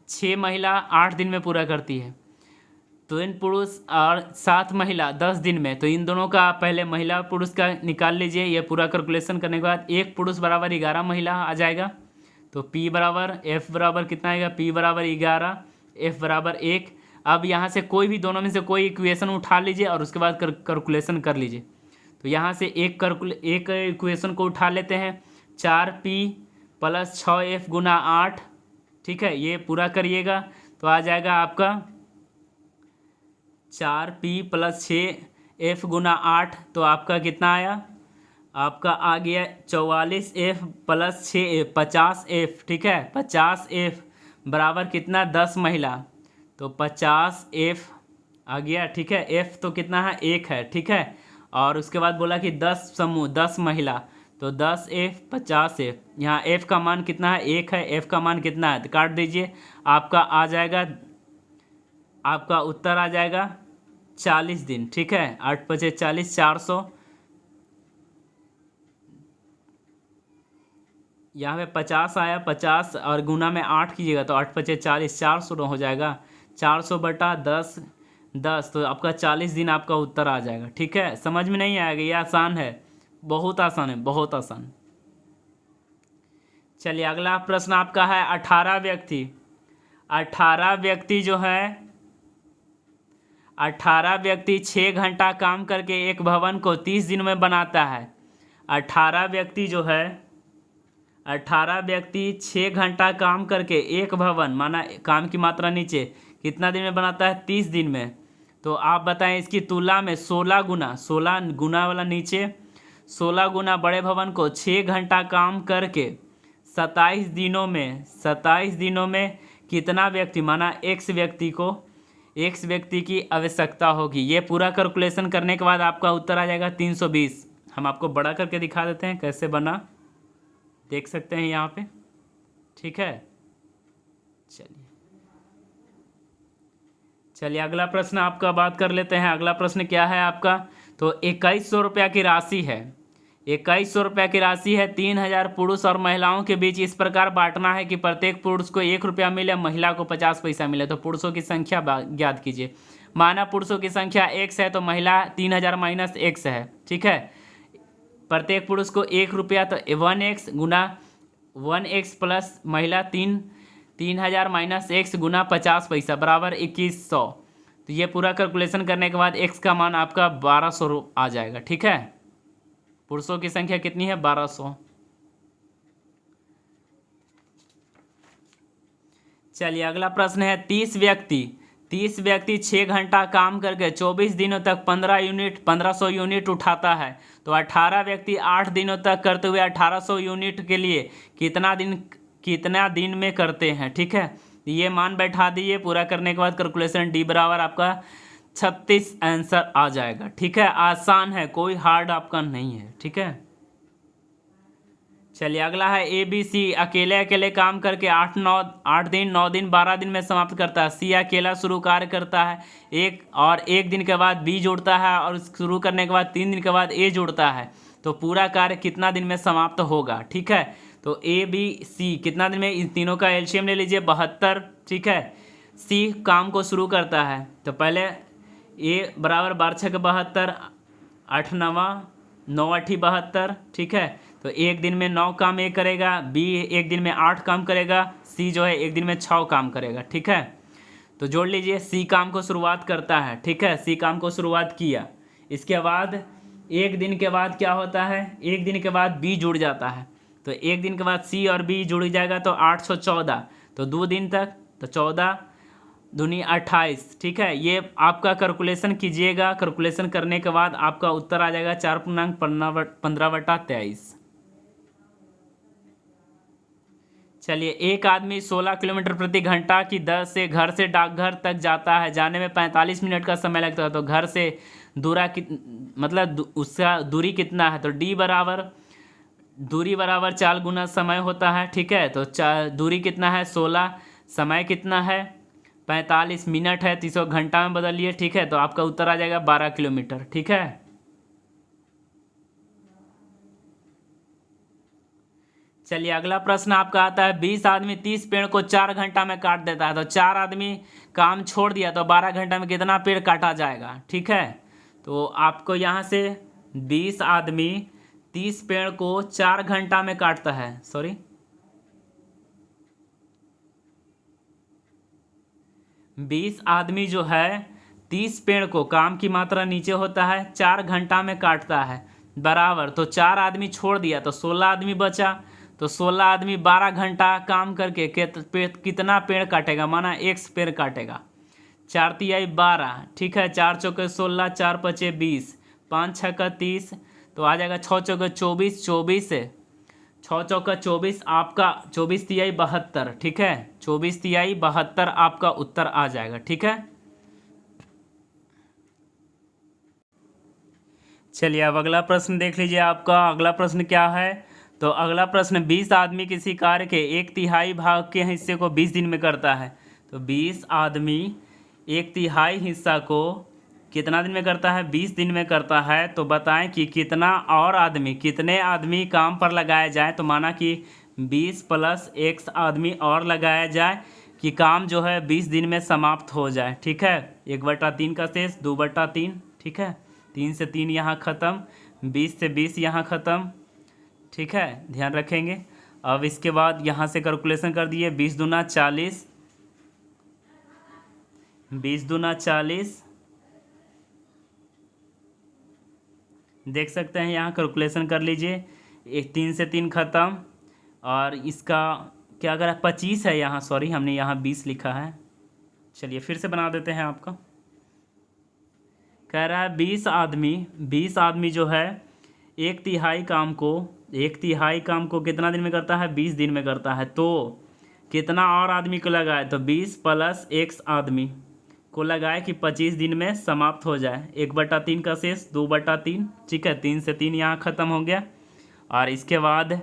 6 महिला 8 दिन में पूरा करती है, 3 पुरुष और 7 महिला 10 दिन में। तो इन दोनों का पहले महिला पुरुष का निकाल लीजिए। ये पूरा कैलकुलेशन करने के बाद 1 पुरुष बराबर 11 महिला आ जाएगा। तो P बराबर F बराबर कितना आएगा? P बराबर 11, F बराबर 1। अब यहाँ से कोई भी दोनों में से कोई इक्वेशन उठा लीजिए और उसके बाद कैलकुलेशन कर लीजिए। तो यहाँ से एक इक्वेशन को उठा लेते हैं, 4P + 6F गुना 8। ठीक है, ये पूरा करिएगा तो आ जाएगा आपका 4P + 6F गुना 8। तो आपका कितना आया? आपका आ गया 44F + 6F 50F। ठीक है, 50F बराबर कितना? 10 महिला, तो 50F आ गया। ठीक है, F तो कितना है? 1 है। ठीक है, और उसके बाद बोला कि 10 समूह 10 महिला, तो 10F 50F। यहाँ F का मान कितना है? 1 है। F का मान कितना है? तो काट दीजिए, आपका आ जाएगा, आपका उत्तर आ जाएगा 40 दिन। ठीक है, 8 × 5 = 40, 400। यहाँ पे 50 आया, 50 और गुना में 8 कीजिएगा तो 8 × 5 = 40, 400 हो जाएगा। 400/10, 10, तो आपका 40 दिन आपका उत्तर आ जाएगा। ठीक है, समझ में नहीं आएगा? ये आसान है, बहुत आसान है, बहुत आसान। चलिए अगला प्रश्न आपका है, 18 व्यक्ति 6 घंटा काम करके एक भवन को 30 दिन में बनाता है। 18 व्यक्ति 6 घंटा काम करके एक भवन, माना काम की मात्रा नीचे, कितना दिन में बनाता है? 30 दिन में। तो आप बताएं इसकी तुलना में 16 गुना वाला नीचे, 16 गुना बड़े भवन को 6 घंटा काम करके 27 दिनों में कितना व्यक्ति, माना x व्यक्ति की आवश्यकता होगी। ये पूरा कैलकुलेशन करने के बाद आपका उत्तर आ जाएगा 320। हम आपको बड़ा करके दिखा देते हैं कैसे बना, देख सकते हैं यहाँ पे। ठीक है, चलिए अगला प्रश्न आपका बात कर लेते हैं। अगला प्रश्न क्या है आपका? तो 2100 रुपया की राशि है, 2100 रुपया की राशि है। 3000 पुरुष और महिलाओं के बीच इस प्रकार बांटना है कि प्रत्येक पुरुष को 1 रुपया मिले, महिला को 50 पैसा मिले। तो पुरुषों की संख्या ज्ञात कीजिए। माना पुरुषों की संख्या x है, तो महिला 3000 - x है। ठीक है, प्रत्येक पुरुष को 1 रुपया, तो 1x गुना 1x प्लस महिला 3000 - x गुना 50 पैसा बराबर 2100। तो ये पूरा कैलकुलेशन करने के बाद x का मान आपका 1200 आ जाएगा। ठीक है, पुरुषों की संख्या कितनी है? 1200। चलिए अगला प्रश्न है 30 व्यक्ति 6 घंटा काम करके 24 दिनों तक 1500 यूनिट उठाता है। तो 18 व्यक्ति 8 दिनों तक करते हुए 1800 यूनिट के लिए कितना दिन में करते हैं। ठीक है, ये मान बैठा दिए। पूरा करने के बाद कैलकुलेशन डी बराबर आपका 36 आंसर आ जाएगा। ठीक है, आसान है, कोई हार्ड आपका नहीं है। ठीक है, चलिए अगला है ABC अकेले अकेले काम करके 8 दिन 9 दिन 12 दिन में समाप्त करता है। C अकेला शुरू कार्य करता है एक दिन के बाद B जोड़ता है और शुरू करने के बाद 3 दिन के बाद A जोड़ता है। तो पूरा कार्य कितना दिन में समाप्त होगा। ठीक है, तो ABC कितना दिन में, इन तीनों का एलसीएम ले लीजिए 72। ठीक है, C काम को शुरू करता है तो पहले A बराबर 12×6 72, 8 9 9 8 72। ठीक है, तो एक दिन में 9 काम A करेगा, B एक दिन में 8 काम करेगा, C जो है एक दिन में 6 काम करेगा। ठीक है, तो जोड़ लीजिए। C काम को शुरुआत करता है। ठीक है, C काम को शुरुआत किया, इसके बाद एक दिन के बाद क्या होता है, एक दिन के बाद B जुड़ जाता है। तो एक दिन के बाद C और B जुड़ जाएगा तो 814, तो 2 दिन तक, तो 14 दूनी 28। ठीक है, ये आपका कैलकुलेशन कीजिएगा। कैलकुलेशन करने के बाद आपका उत्तर आ जाएगा 4.15/23। चलिए, एक आदमी 16 किलोमीटर प्रति घंटा की दर से घर से डाकघर तक जाता है। जाने में 45 मिनट का समय लगता है। तो घर से उसका दूरी कितना है, तो दूरी बराबर 4 गुना समय होता है। ठीक है, तो दूरी कितना है 16, समय कितना है 45 मिनट है, 300 घंटा में बदलिए। ठीक है, तो आपका उत्तर आ जाएगा 12 किलोमीटर। ठीक है, चलिए अगला प्रश्न आपका आता है 20 आदमी 30 पेड़ को 4 घंटा में काट देता है। तो 4 आदमी काम छोड़ दिया तो 12 घंटा में कितना पेड़ काटा जाएगा। ठीक है, तो आपको यहाँ से 20 आदमी 30 पेड़ को 4 घंटा में काटता है। 20 आदमी जो है 30 पेड़ को, काम की मात्रा नीचे होता है, 4 घंटा में काटता है बराबर। तो 4 आदमी छोड़ दिया तो 16 आदमी बचा। तो 16 आदमी 12 घंटा काम करके कितना पेड़ काटेगा, माना एक पेड़ काटेगा। 4 तिहाई 12। ठीक है, 4 चौके 16, 4 पचे 20, 5 छक्का 30, तो आ जाएगा 6 चौके 24, 6 चौका 24, आपका 24 तिहाई 72। ठीक है, 24 तिहाई 72 आपका उत्तर आ जाएगा। ठीक है, चलिए अब अगला प्रश्न देख लीजिए। आपका अगला प्रश्न क्या है, तो अगला प्रश्न 20 आदमी किसी कार्य के 1/3 भाग के हिस्से को 20 दिन में करता है। तो 20 आदमी 1/3 हिस्सा को कितना दिन में करता है, 20 दिन में करता है। तो बताएं कि कितने आदमी काम पर लगाए जाए। तो माना कि 20 + X आदमी और लगाया जाए कि काम जो है 20 दिन में समाप्त हो जाए। ठीक है, 1/3 का शेष 2/3। ठीक है, 3 से 3 यहाँ ख़त्म, 20 से 20 यहाँ ख़त्म। ठीक है, ध्यान रखेंगे। अब इसके बाद यहाँ से कैलकुलेशन कर दिए, 20 दूना 40, 20 दूना 40। देख सकते हैं, यहाँ कैलकुलेशन कर लीजिए। 3 से 3 ख़त्म, और इसका क्या करा 25 है यहाँ, सॉरी हमने यहाँ 20 लिखा है। चलिए फिर से बना देते हैं। आपका कह रहा है 20 आदमी जो है 1/3 काम को कितना दिन में करता है, 20 दिन में करता है। तो कितना और आदमी को लगाए, तो 20 + X आदमी को लगाए कि 25 दिन में समाप्त हो जाए। 1/3 का शेष 2/3। ठीक है, 3 से 3 यहाँ ख़त्म हो गया। और इसके बाद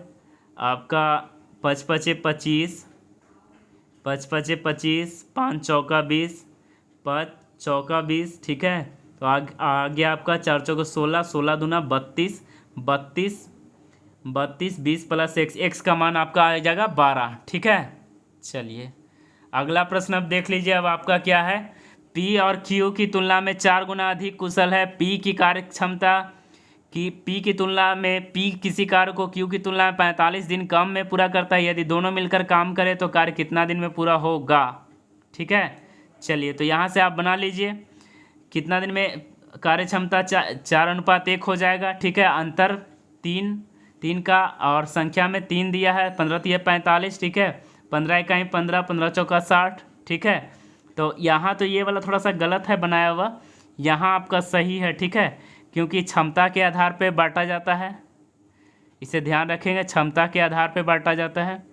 आपका 5 पचे 25, 5 चौका 20, 5 चौका 20। ठीक है, तो आगे आपका 4 चौका 16, 16 दूना 32, 20 + X का मान आपका आ जाएगा 12। ठीक है, चलिए अगला प्रश्न अब देख लीजिए। अब आपका क्या है, P और Q की तुलना में 4 गुना अधिक कुशल है। P की कार्य क्षमता P की तुलना में P किसी कार्य को Q की तुलना में 45 दिन कम में पूरा करता है। यदि दोनों मिलकर काम करें तो कार्य कितना दिन में पूरा होगा। ठीक है, चलिए तो यहाँ से आप बना लीजिए कितना दिन में कार्य क्षमता 4:1 हो जाएगा। ठीक है, अंतर 3 का और संख्या में 3 दिया है, 15 × 45। ठीक है, 15 इकाई 15, 15 चौका 60, ठीक है। तो यहाँ तो ये वाला थोड़ा सा गलत है बनाया हुआ, यहाँ आपका सही है, ठीक है, क्योंकि क्षमता के आधार पे बांटा जाता है, इसे ध्यान रखेंगे, क्षमता के आधार पे बांटा जाता है।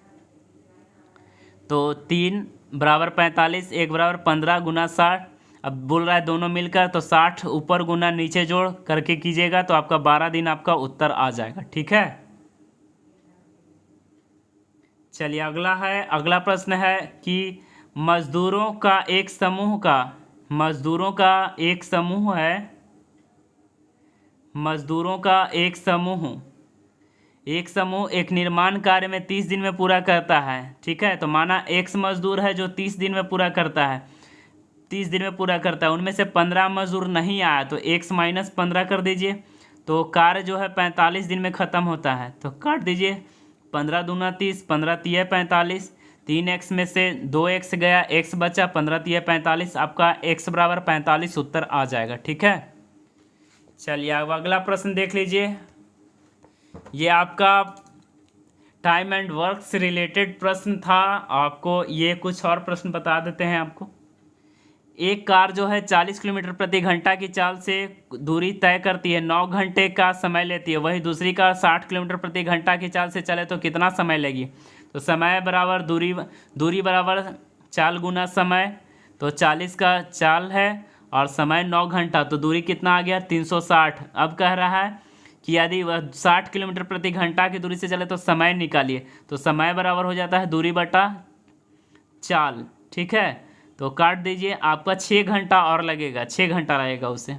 तो 3 बराबर 45, 1 बराबर 15 गुना 60, अब बोल रहा है दोनों मिलकर, तो 60 ऊपर गुना नीचे जोड़ करके कीजिएगा तो आपका 12 दिन आपका उत्तर आ जाएगा, ठीक है। चलिए अगला प्रश्न है कि मजदूरों का एक समूह एक निर्माण कार्य में 30 दिन में पूरा करता है, ठीक है। तो माना एक्स मजदूर है जो 30 दिन में पूरा करता है, उनमें से 15 मजदूर नहीं आया, तो x माइनस 15 कर दीजिए, तो कार्य जो है 45 दिन में ख़त्म होता है। तो काट दीजिए, 15 दूना 30, 15 तिया 45, 3x में से 2x गया, x बचा, 15 तिया 45, आपका x बराबर 45 उत्तर आ जाएगा, ठीक है। चलिए अब अगला प्रश्न देख लीजिए, ये आपका टाइम एंड वर्क से रिलेटेड प्रश्न था। आपको ये कुछ और प्रश्न बता देते हैं आपको। एक कार जो है 40 किलोमीटर प्रति घंटा की चाल से दूरी तय करती है, 9 घंटे का समय लेती है, वही दूसरी कार 60 किलोमीटर प्रति घंटा की चाल से चले तो कितना समय लेगी। तो समय बराबर दूरी बराबर चाल गुना समय, तो 40 का चाल है और समय 9 घंटा, तो दूरी कितना आ गया 360। अब कह रहा है कि यदि वह 60 किलोमीटर प्रति घंटा की दूरी से चले तो समय निकालिए, तो समय बराबर हो जाता है दूरी बटा चाल, ठीक है। तो काट दीजिए, आपका 6 घंटा और लगेगा, 6 घंटा लगेगा उसे।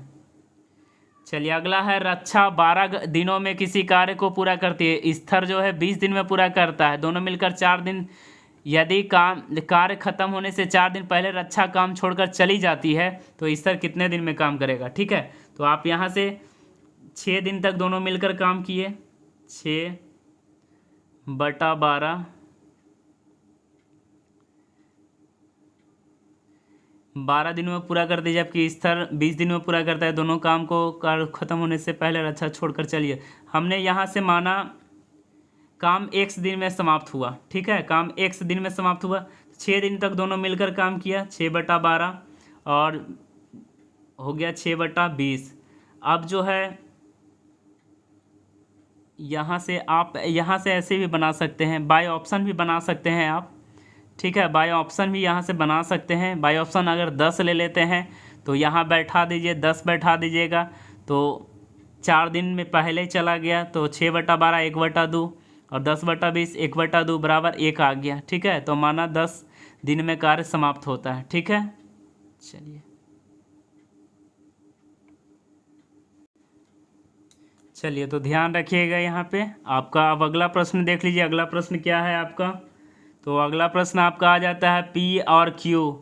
चलिए अगला है, रक्षा 12 दिनों में किसी कार्य को पूरा करती है, स्तर जो है 20 दिन में पूरा करता है, दोनों मिलकर 4 दिन। यदि कार्य खत्म होने से 4 दिन पहले रक्षा काम छोड़कर चली जाती है तो स्तर कितने दिन में काम करेगा, ठीक है। तो आप यहाँ से 6 दिन तक दोनों मिलकर काम किए, 6/12, 12 दिनों में पूरा कर दीजिए, आपकी स्तर 20 दिन में पूरा करता है, दोनों काम को कार्य खत्म होने से पहले रक्षा छोड़कर चलिए। हमने यहाँ से माना काम 1 दिन में समाप्त हुआ, ठीक है, काम 1 दिन में समाप्त हुआ, 6 दिन तक दोनों मिलकर काम किया, 6/12 और हो गया 6/20। अब जो है यहाँ से आप यहाँ से ऐसे भी बना सकते हैं, बाय ऑप्शन भी बना सकते हैं आप, ठीक है, बाय ऑप्शन भी यहाँ से बना सकते हैं। बाय ऑप्शन अगर 10 ले लेते हैं तो यहाँ बैठा दीजिए, 10 बैठा दीजिएगा, तो 4 दिन में पहले ही चला गया, तो 6/12 1/2 और 10/20 1/2 बराबर 1 आ गया, ठीक है। तो माना 10 दिन में कार्य समाप्त होता है, ठीक है। चलिए तो ध्यान रखिएगा यहाँ पे आपका। अब अगला प्रश्न देख लीजिए, अगला प्रश्न क्या है आपका। तो अगला प्रश्न आपका आ जाता है पी और क्यू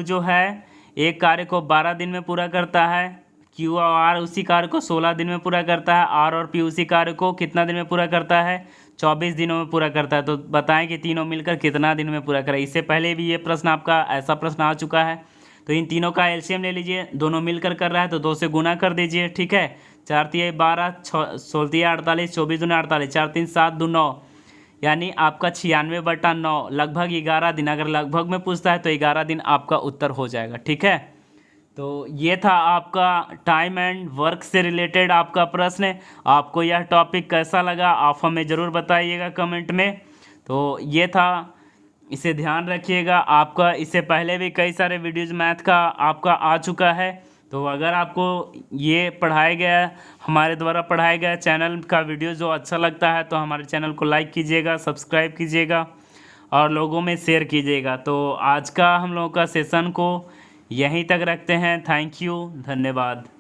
जो है एक कार्य को 12 दिन में पूरा करता है, क्यू और आर उसी कार्य को 16 दिन में पूरा करता है, आर और पी उसी कार्य को कितना दिन में पूरा करता है, 24 दिनों में पूरा करता है। तो बताएं कि तीनों मिलकर कितना दिन में पूरा करें। इससे पहले भी ये प्रश्न आपका ऐसा प्रश्न आ चुका है। तो इन तीनों का एलसीएम ले लीजिए, दोनों मिलकर कर रहा है तो 2 से गुना कर दीजिए, ठीक है। 4 तिया 12, 16 तिया 48, 24 दूना 48, 4 3 7 2 9, यानी आपका 96/9 लगभग 11 दिन। अगर लगभग में पूछता है तो 11 दिन आपका उत्तर हो जाएगा, ठीक है। तो ये था आपका टाइम एंड वर्क से रिलेटेड आपका प्रश्न। आपको यह टॉपिक कैसा लगा आप हमें ज़रूर बताइएगा कमेंट में। तो ये था, इसे ध्यान रखिएगा। आपका इससे पहले भी कई सारे वीडियोज़ मैथ का आपका आ चुका है। तो अगर आपको ये हमारे द्वारा पढ़ाया गया चैनल का वीडियो जो अच्छा लगता है तो हमारे चैनल को लाइक कीजिएगा, सब्सक्राइब कीजिएगा और लोगों में शेयर कीजिएगा। तो आज का हम लोगों का सेशन को यहीं तक रखते हैं। थैंक यू, धन्यवाद।